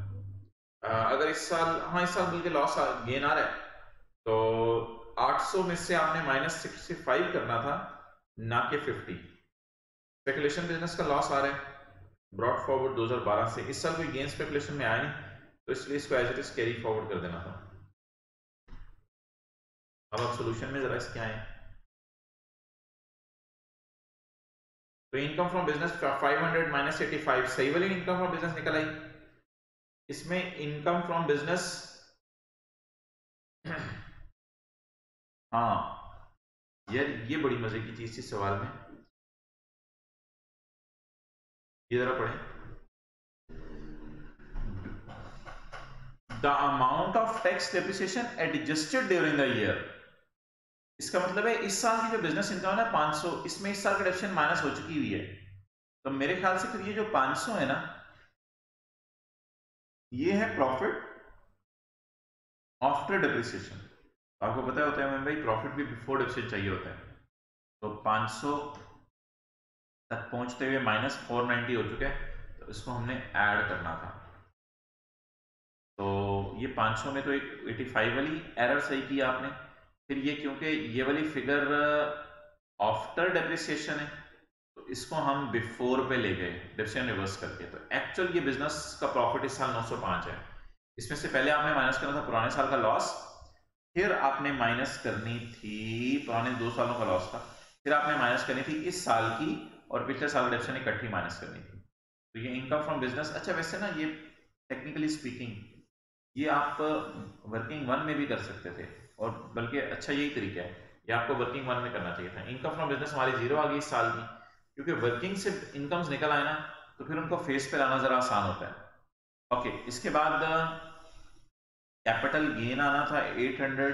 अगर इस साल, हाँ इस साल बल्कि लॉस गेन आ रहा है, तो 800 में से आपने -65 करना था, ना कि 50। स्पेकुलेशन बिजनेस का लॉस आ रहा है, ब्रॉट फॉरवर्ड 2012 से, इस साल कोई गेन स्पेकुलेशन में आया नहीं, तो इसलिए इसको as it is carry forward कर देना था। अब आप सोल्यूशन में जरा इसके आए, तो इनकम फ्रॉम बिजनेस 500 माइनस 85, सही वाली इनकम फ्रॉम बिजनेस निकल आई। इसमें इनकम फ्रॉम बिजनेस हाँ यार ये बड़ी मजे की चीज थी सवाल में, ये जरा पढ़ें, the amount of tax depreciation adjusted during the year. इसका मतलब है इस साल की जो बिजनेस इनकम है 500, इसमें इस साल का डेप्रिसिएशन माइनस हो चुकी हुई है, तो मेरे ख्याल से फिर ये जो 500 है ना, ये है प्रॉफिट आफ्टर डेप्रिसिएशन। आपको पता होता है भाई प्रॉफिट भी बिफोर डेप्रिसिएशन चाहिए होता है, तो 500 तक पहुंचते हुए माइनस 490 हो चुका है, तो इसको हमने ऐड करना था। तो ये 500 में तो एक 85 वाली एरर सही की आपने, फिर ये क्योंकि ये वाली फिगर आफ्टर डेप्रिसिएशन है, तो इसको हम बिफोर पे ले गए डेप्रिसिएशन रिवर्स करके, तो एक्चुअल ये बिजनेस का प्रॉफिट इस साल 905 है। इसमें से पहले आपने माइनस करना था पुराने साल का लॉस, फिर आपने माइनस करनी थी पुराने 2 सालों का लॉस था, फिर आपने माइनस करनी थी इस साल की और पिछले साल की डेप्रिसिएशन इकट्ठी माइनस करनी थी। तो ये इनकम फ्रॉम बिजनेस, अच्छा वैसे ना ये टेक्निकली स्पीकिंग ये आप वर्किंग वन में भी कर सकते थे, और बल्कि अच्छा यही तरीका है, ये आपको वर्किंग वन में करना चाहिए था। इनकम फ्रॉम बिजनेस हमारी जीरो आ गई इस साल की, क्योंकि वर्किंग से इनकम्स निकल आए ना, तो फिर उनको फेस पे लाना जरा आसान होता है। ओके, इसके बाद कैपिटल गेन आना था 800,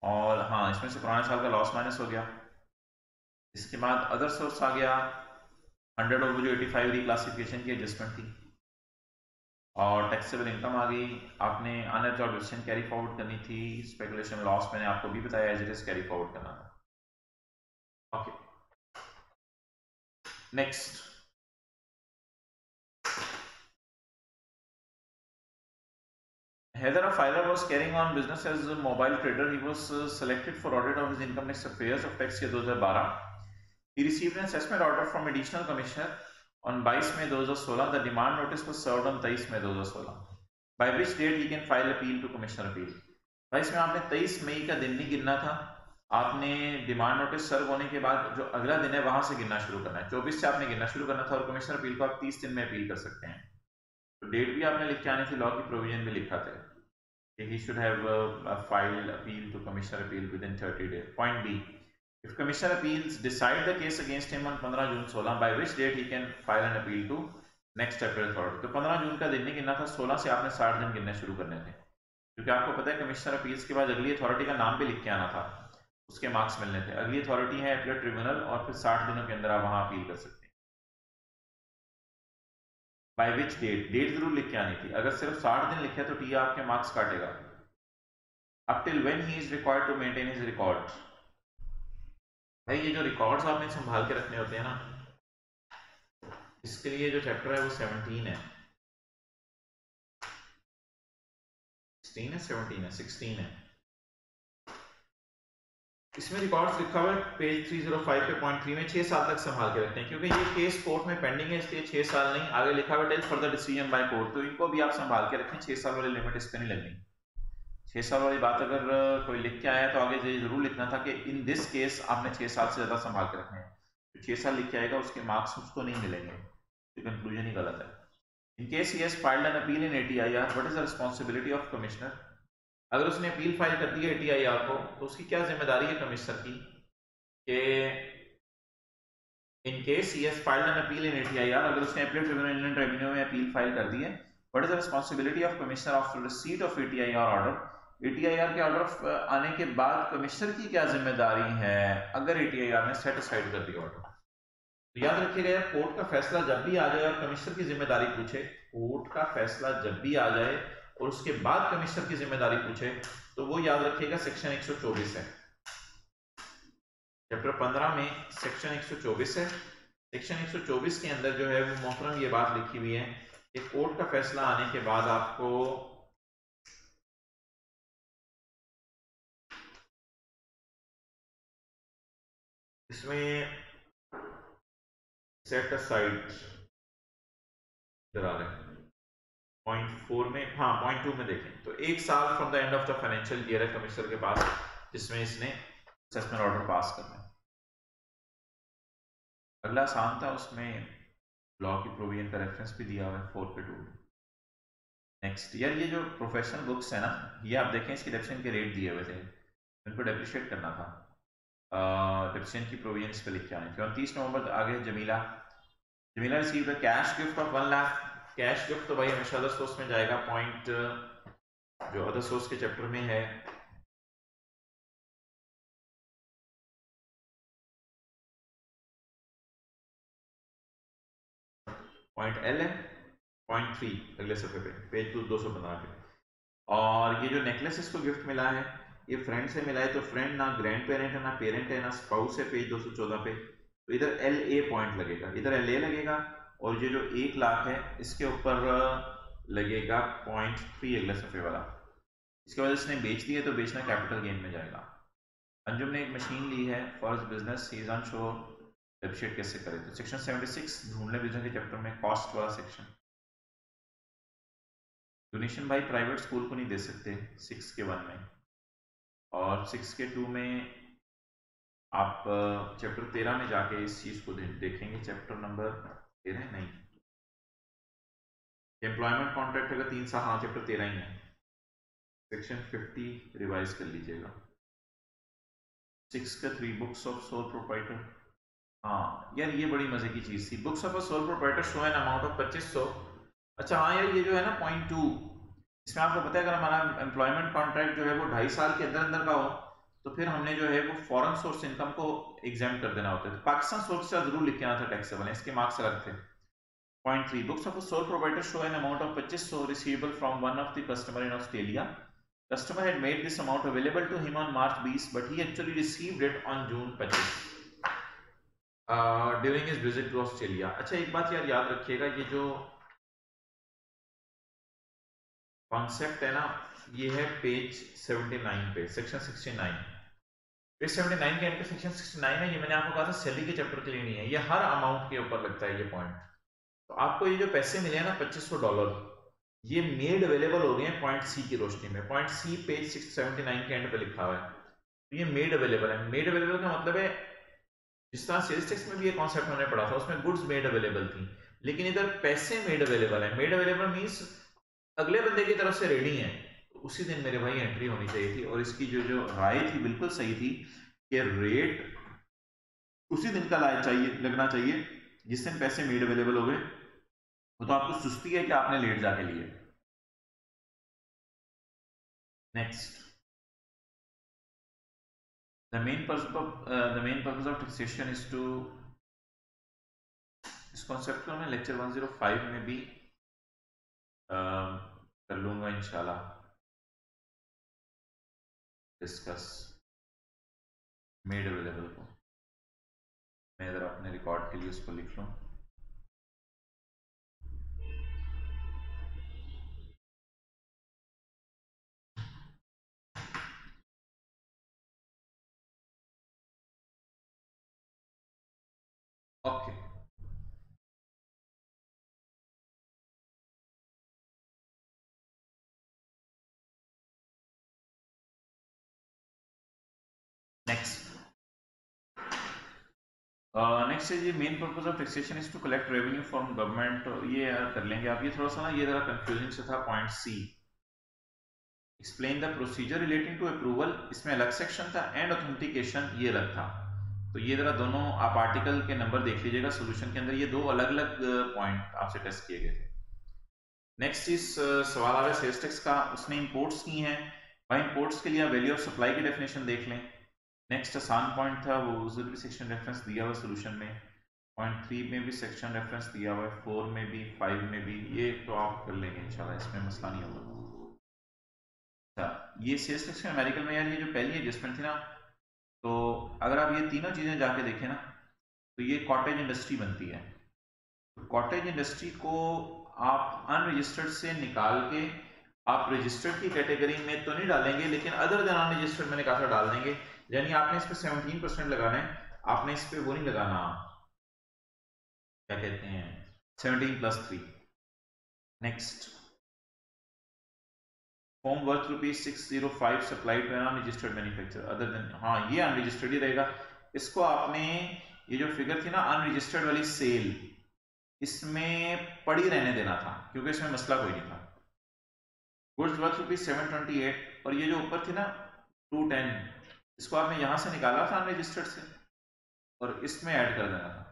और हाँ इसमें से पुराने साल का लॉस माइनस हो गया। इसके बाद अदर सोर्स आ गया 100 और वो जो 85 रिक्लासिफिकेशन की एडजस्टमेंट थी, और टैक्सेबल इनकम आ गई, आपने अनएब्जॉर्ब्ड कैरी फॉरवर्ड करनी थी, स्पेकुलेशन लॉस मैंने आपको भी बताया as it is carry forward करना था। Okay next, Heather, a filer, was carrying on business as a mobile trader. He was selected for audit of his income tax affairs of tax year 2012. He received an assessment order from additional commissioner on 22 May 2016. The demand notice was served on 23 May 2016. By which date he can file appeal to commissioner appeal? 22 में आपने 23 मई का दिन नहीं गिनना था, आपने demand notice serve होने के बाद जो अगला दिन है वहां से गिनना शुरू करना है, 24 से आपने गिनना शुरू करना था, और कमिश्नर अपील को आप 30 दिन में अपील कर सकते हैं। तो डेट भी आपने लिख के आनी थी, लॉ की प्रोविजन भी लिखा था कि he should have filed appeal to commissioner appeal within 30 days. Point B, if commissioner appeals decide the case against him on 15 June 16, by which date he can file an appeal to next appeal authority. तो 15 जून का दिन नहीं गिनना था, 16 से आपने 60 दिन गिनने शुरू करने थे, क्योंकि आपको पता है कमिश्नर अपील्स के बाद अगली अथॉरिटी का नाम भी लिख के आना था, उसके मार्क्स मिलने थे। अगली अथॉरिटी है अपील ट्रिब्यूनल, और फिर 60 दिनों के अंदर आप वहां अपील कर सकते हैं। बाय विच डेट, डेट जरूर लिख के आनी थी, अगर सिर्फ 60 दिन लिखे तो टी आपके मार्क्स काटेगा। Up till when he is required to maintain his records, भाई ये जो रिकॉर्ड्स आपने संभाल के रखने होते हैं ना, इसके लिए जो चैप्टर है वो 17 है, 16 है 17 है 16 है, इसमें रिकॉर्ड्स लिखा हुआ है पेज 305 पे पॉइंट 3 में 6 साल तक संभाल के रखते हैं, क्योंकि ये केस कोर्ट में पेंडिंग है, इसलिए 6 साल नहीं, आगे लिखा हुआ till further decision by court, तो इनको भी आप संभाल के रखें, 6 साल वाली लिमिट इस पे नहीं लगनी। 6 साल वाली बात अगर कोई लिख के आया तो आगे ये जरूर लिखना था कि इन दिस केस आपने 6 साल से ज्यादा संभाल के रखने हैं, तो 6 साल लिख के आएगा उसके मार्क्स उसको नहीं मिलेंगे, तो कंक्लूजन ही गलत है। In case he has filed an appeal in ATIR, what is the responsibility of commissioner? अगर उसने अपील फाइल कर दी है ATIR को, तो उसकी क्या जिम्मेदारी है कमिश्नर की, कि in case he has filed an appeal in ATIR, अगर उसने अपील ट्रिब्यूनल इंडियन ट्रिब्यूनल में अपील फाइल कर दी है, what is the responsibility of commissioner after receipt of ATIR order? ATIR के ऑर्डर आने के बाद कमिश्नर की क्या जिम्मेदारी है अगर ATIR ने सेट असाइड कर दिया ऑर्डर? तो याद रखिएगा, कोर्ट का फैसला जब भी आ जाए और कमिश्नर की जिम्मेदारी पूछे, कोर्ट का फैसला जब भी आ जाए और उसके बाद कमिश्नर की जिम्मेदारी पूछे, तो वो याद रखिएगा सेक्शन 124 है, चैप्टर 15 में सेक्शन 124 है। सेक्शन 124 के अंदर जो है वो मोहतरम ये बात लिखी हुई है कि कोर्ट का फैसला आने के बाद आपको इसमें सेट असाइड इधर आ रहे हैं 0.4 में, हाँ 0.2 में देखें तो 1 साल from the end of the financial year है कमिश्नर के पास, जिसमें इसने असेसमेंट ऑर्डर पास करना है। अगला आसान था, उसमें लॉ की प्रोविजन का रेफरेंस भी दिया हुआ है 4 पे 2। नेक्स्ट यार, ये जो प्रोफेशनल बुक्स है ना, ये आप देखें इसके डेप्रिसिएशन के रेट दिए हुए थे, इनको डेप्रिशिएट करना था। डेप्रिसिएशन की प्रोविजन इस पर लिख के आनी थी। 29 नवंबर आगे Jamila received a cash gift of 1 lakh. Cash gift तो भाई हमेशा अदर सोर्स में जाएगा, पॉइंट जो अदर सोर्स के चैप्टर में है पॉइंट एल है, 0.3 अगले सफे पे, पेज 215 पे। और ये जो नेकलेस इसको गिफ्ट मिला है, ये फ्रेंड से मिला है, तो फ्रेंड ना ग्रैंड पेरेंट है ना पेरेंट है ना स्पाउस है, पेज 214 पे। तो इधर एल ए पॉइंट लगेगा, इधर एल ए लगेगा, और ये जो 1 लाख है इसके ऊपर लगेगा 0.3 अगले सफे वाला। इसके बाद इसने बेच दिया तो बेचना कैपिटल गेन में जाएगा। अंजुम ने एक मशीन ली है for business, he is unsure depreciate कैसे करें, तो सेक्शन 76 ढूंढने बिजनेस के चैप्टर में कॉस्ट वाला सेक्शन। डोनेशन भाई प्राइवेट स्कूल को नहीं दे सकते 6 के 1 में, और 6 के 2 में आप चैप्टर 13 में जाके इस चीज को देखेंगे, चैप्टर नंबर 13 नहीं, एम्प्लॉयमेंट कॉन्ट्रैक्ट अगर 3 साल, हाँ चैप्टर 13 ही है, सेक्शन 50 रिवाइज कर लीजिएगा। 6 का 3 बुक्स ऑफ सोल प्रोप्राइटर, हाँ यार ये बड़ी मजे की चीज थी, books of a sole proprietor show an amount of 2500। अच्छा हाँ यार, ये जो है ना 0.2, इसमें आपको पता है अगर हमारा एम्प्लॉयमेंट कॉन्ट्रैक्ट जो है वो 2.5 साल के अंदर अंदर का हो, तो फिर हमने जो है वो फॉरेन सोर्स इनकम को एग्जाम कर देना होता है, तो पाकिस्तान सोर्स से जरूर लिख के आना था टैक्सेबल है, इसके मार्क्स अलग थे। 0.3 books of a sole proprietor show an amount of 2500 receivable from one of the customer in Australia. Customer had made this amount available to him on March 20, but he actually received it on June 25 during his visit to Australia। अच्छा एक बात यार याद रखिएगा, ये जो concept है ना, ये है पेज 79 पे, सेक्शन 69। पेज 79 के एंड पे सेक्शन 69 है, ये मैंने आपको कहा था सैलरी के चैप्टर के लिए नहीं है, ये हर अमाउंट के ऊपर लगता है ये पॉइंट। तो आपको ये जो पैसे मिले हैं ना $2500, ये मेड अवेलेबल हो गए हैं पॉइंट सी की रोशनी में, पॉइंट सी पेज 679 के एंड पे लिखा हुआ है, तो ये मेड अवेलेबल है। मेड अवेलेबल का मतलब है, जिस तरह सेल्स टैक्स में भी ये कॉन्सेप्ट हमने पढ़ा था, उसमें गुड्स मेड अवेलेबल थी, लेकिन इधर पैसे मेड अवेलेबल है। मेड अवेलेबल मींस अगले बंदे की तरफ से रेडी है, तो उसी दिन मेरे भाई एंट्री होनी चाहिए थी, और इसकी जो जो राय थी बिल्कुल सही थी कि रेट उसी दिन का लगना चाहिए जिस दिन पैसे मेड अवेलेबल हो गए। वो तो आपको सुस्ती है कि आपने लेट जाके लिए। Next, the main purpose of taxation is to, इस कॉन्सेप्ट को मैं लेक्चर 105 में भी कर लूंगा इंशाल्लाह डिस्कस, मेड अवेलेबल को। मैं इधर अपने रिकॉर्ड के लिए उसको लिख लूं। ओके, नेक्स्ट नेक्स्ट है जी, main purpose of taxation is to collect revenue from government. ये कर लेंगे आप, ये थोड़ा सा ना ये जरा कंफ्यूजिंग से था। Point C, explain the procedure relating to approval, इसमें अलग सेक्शन था, एंड ऑथेंटिकेशन ये अलग था। तो ये जरा दोनों आप आर्टिकल के नंबर देख लीजिएगा सोल्यूशन के अंदर, ये दो अलग अलग पॉइंट आपसे टेस्ट किए गए थे। नेक्स्ट इस सवाल आ रहा है सेल्स टैक्स का, उसने इंपोर्ट्स की हैं भाई, इंपोर्ट्स के लिए वैल्यू ऑफ सप्लाई की डेफिनेशन देख लें। नेक्स्ट आसान पॉइंट था वो, उधर भी सेक्शन रेफरेंस दिया हुआ सोल्यूशन में, पॉइंट 3 में भी सेक्शन रेफरेंस दिया हुआ है, 4 में भी, 5 में भी, ये तो आप कर लेंगे इंशाल्लाह, इसमें मसला नहीं होगा। अच्छा, ये सेल्स टैक्स में अमेरिकन में यार ये जो पहली एडजस्टमेंट थी ना, तो अगर आप ये तीनों चीजें जाके देखें ना, तो ये कॉटेज इंडस्ट्री बनती है। तो कॉटेज इंडस्ट्री को आप अनरजिस्टर्ड से निकाल के आप रजिस्टर्ड की कैटेगरी में तो नहीं डालेंगे, लेकिन अदर देन अनरजिस्टर्ड मैंने कहा था डाल देंगे। यानी आपने इस पे 17% लगाना है, आपने इस पे वो नहीं लगाना, क्या कहते हैं 17+3, next, form worth ₹605 supplied to an unregistered manufacturer other than, हाँ ये अनरजिस्टर्ड ही रहेगा। इसको आपने, ये जो फिगर थी ना अनरजिस्टर्ड वाली सेल, इसमें पड़ी रहने देना था क्योंकि इसमें मसला कोई नहीं था। गुड्स वर्थ ₹728 और ये जो ऊपर थी ना 210, इसको आपने यहां से निकाला था अनरजिस्टर्ड से और इसमें ऐड कर देना था।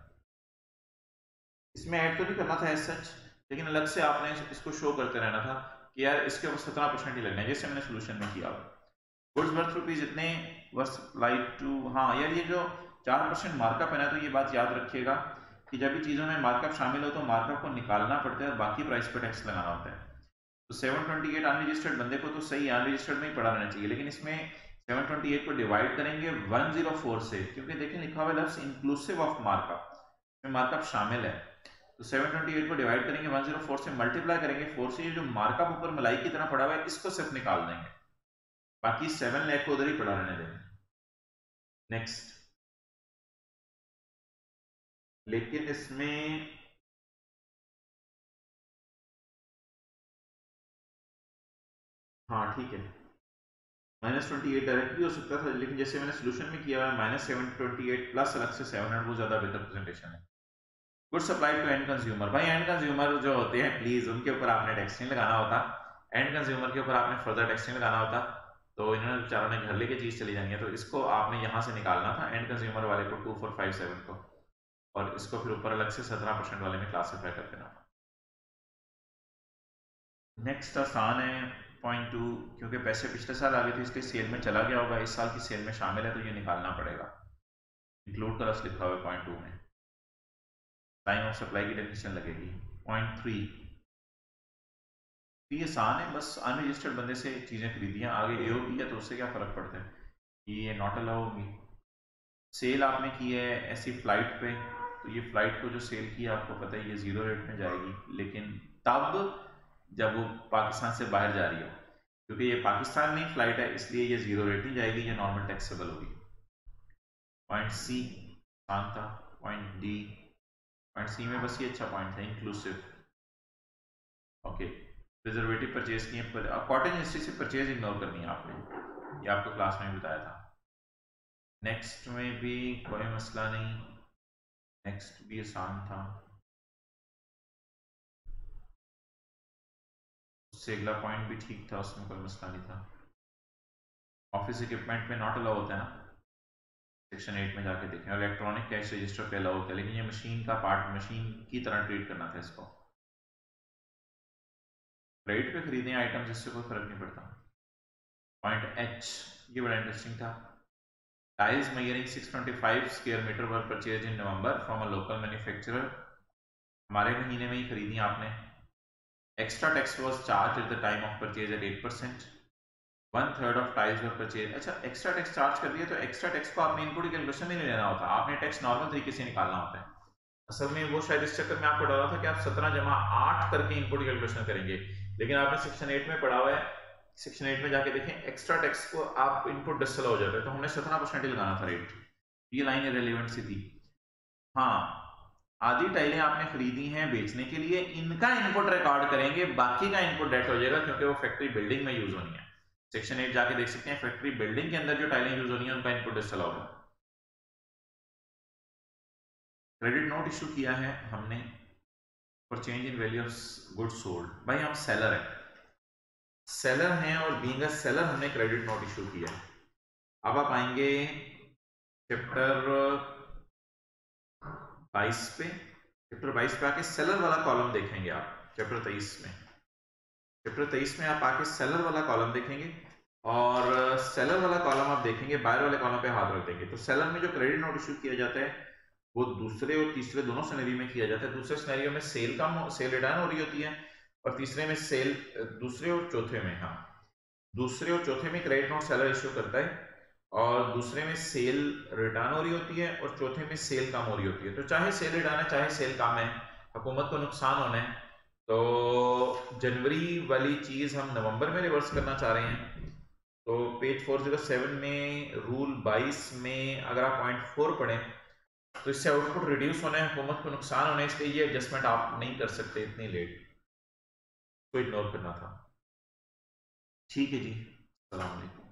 इसमें ऐड तो नहीं करना था एज सच, लेकिन अलग से आपने इसको शो करते रहना था कि यार इसके ऊपर 17% ही लगना है, जैसे मैंने सोल्यूशन में किया। गुड्स वर्थ रुपीज इतने वर्थ सप्लाइड टू, हाँ यार ये जो 4% मार्कअप है ना, तो ये बात याद रखिएगा कि जब भी चीज़ों में मार्कअप शामिल हो तो मार्कअप को निकालना पड़ता है और बाकी प्राइस पर टैक्स लगाना होता है। तो 728 अनरजिस्टर्ड बंदे को तो सही अनरजिस्टर्ड में ही पड़ा रहना चाहिए, लेकिन इसमें 728 को डिवाइड करेंगे 104 से, क्योंकि देखें लिखा हुआ लफ्ज इंक्लूसिव ऑफ मार्कअप, में मार्कअप शामिल है। तो 728 को डिवाइड करेंगे 104 से, मल्टीप्लाई करेंगे 4 से, ये जो मार्कअप ऊपर मलाई की तरह पड़ा हुआ है इसको सिर्फ निकाल देंगे, बाकी 7 लाख को उधर ही पड़ा रहने देंगे। नेक्स्ट, लेकिन इसमें हाँ ठीक है -28 डायरेक्ट भी हो सकता था, लेकिन जैसे मैंने सोल्यूशन में किया हुआ है -728 प्लस अलग से 700, वो ज्यादा बेहतर प्रेजेंटेशन है। Good supply to end consumer, भाई एंड कंज्यूमर जो होते हैं प्लीज उनके ऊपर आपने टैक्स नहीं लगाना होता, एंड कंज्यूमर के ऊपर आपने फर्दर टैक्स नहीं लगाना होता। तो इन्होंने बेचारों ने घर लेके चीज चली जानी है, तो इसको आपने यहाँ से निकालना था एंड कंज्यूमर वाले को 2457 को, और इसको फिर ऊपर अलग से 17% वाले में क्लासिफाई कर देना था। नेक्स्ट आसान है 0.2, क्योंकि पैसे पिछले साल आ गए थे इसलिए सेल में चला गया होगा, इस साल की सेल में शामिल है तो ये निकालना पड़ेगा। इंक्लूड का रस लिखा हुआ है 0.2 में, टाइम ऑफ सप्लाई की डेफिनेशन लगेगी। 0.3 ये आसान है, बस अनरजिस्टर्ड बंदे से चीजें खरीदियां, आगे एओपी है तो उससे क्या फर्क पड़ता है, ये नॉट अलाउ होगी। सेल आपने की है ऐसी फ्लाइट पे, तो ये फ्लाइट को जो सेल की है आपको पता है ये 0 रेट में जाएगी, लेकिन तब जब वो पाकिस्तान से बाहर जा रही हो, क्योंकि ये पाकिस्तान में फ्लाइट है इसलिए ये 0 रेट नहीं जाएगी, ये नॉर्मल टैक्सेबल होगी। पॉइंट सी आसान था। पॉइंट डी, पॉइंट सी में बस ये अच्छा पॉइंट था इंक्लूसिव। ओके, प्रिजर्वेटिव परचेज किए, कॉटेज इंडस्ट्री से परचेज इग्नोर करनी है आपने, ये आपको क्लास में बताया था। नेक्स्ट में भी कोई मसला नहीं, नेक्स्ट भी आसान था, उससे अगला पॉइंट भी ठीक था, उसमें कोई मसला नहीं था। ऑफिस इक्विपमेंट में नॉट अलाउ होता है ना, सेक्शन 8 में जाके देखें, और इलेक्ट्रॉनिक कैश रजिस्टर पे अलाउ होता है, लेकिन ये मशीन का पार्ट, मशीन की तरह ट्रीट करना था इसको। क्रेडिट पे खरीदें आइटम्स, इससे कोई फर्क नहीं पड़ता। पॉइंट एच, ये बड़ा इंटरेस्टिंग था। Tiles measuring 625 square metre were purchase in November from a local manufacturer, हमारे महीने में ही खरीदी आपने। Extra tax was charge at the time of purchase at 8%, 1/3 of tiles were purchase. अच्छा, एक्स्ट्रा टैक्स चार्ज कर दिया तो एक्स्ट्रा टैक्स को आपने इनपुट कैलकुलेशन में नहीं लेना होता, आपने टैक्स नॉर्मल तरीके से निकालना होता है। असल में वो शायद इस चक्कर में आपको डाला था कि आप 17 जमा 8 करके इनपुट कैलकुलेशन करेंगे, लेकिन आपने सेक्शन 8 में पढ़ा हुआ है, सेक्शन 8 में जाके देखें एक्स्ट्रा टैक्स को आप इनपुट डिसल हो जाता है, तो हमने 17% ही लगाना था रेट, ये लाइन इरेलेवेंट सी थी। हाँ, आधी टाइलें आपने खरीदी हैं बेचने के लिए, इनका इनपुट रिकॉर्ड करेंगे, बाकी का इनपुट डेट हो जाएगा क्योंकि वो फैक्ट्री बिल्डिंग में यूज होनी है। सेक्शन 8 जाके देख सकते हैं, फैक्ट्री बिल्डिंग के अंदर जो टाइलें यूज होनी है उनका इनपुट डिसल होगा। क्रेडिट नोट इशू किया है हमने for change in value of goods sold, भाई हम सेलर हैं, सेलर हैं और बीइंग अ सेलर हमने क्रेडिट नोट इशू किया है। अब आप आएंगे चैप्टर 22 पे, चैप्टर 22 पे आके सेलर वाला कॉलम देखेंगे आप, चैप्टर 23 में, चैप्टर 23 में आप आके सेलर वाला कॉलम देखेंगे, और सेलर वाला कॉलम आप देखेंगे, बायर वाले कॉलम पे हाथ रख देंगे, तो सेलर में जो क्रेडिट नोट इशू किया जाता है वो दूसरे और तीसरे दोनों सिनेरियो में किया जाता है। दूसरे सिनेरियो में सेल रिटर्न हो रही होती है, और तीसरे में सेल, दूसरे और चौथे में, हाँ दूसरे और चौथे में क्रेडिट नोट सेलर इशू करता है, और दूसरे में सेल रिटर्न हो रही होती है, और चौथे में सेल कम हो रही होती है। तो चाहे सेल रिटर्न है चाहे सेल कम है, हुकूमत को नुकसान होना है, तो जनवरी वाली चीज हम नवंबर में रिवर्स करना चाह रहे हैं। तो पेज 407 में रूल 22 में अगर आप पॉइंट 4 पढ़ें तो इससे आउटपुट रिड्यूस होना है, हुकूमत को नुकसान होना है, इसलिए ये एडजस्टमेंट आप नहीं कर सकते इतनी लेट। को इग्नोर करना था। ठीक है जी, सलाम अलैकुम।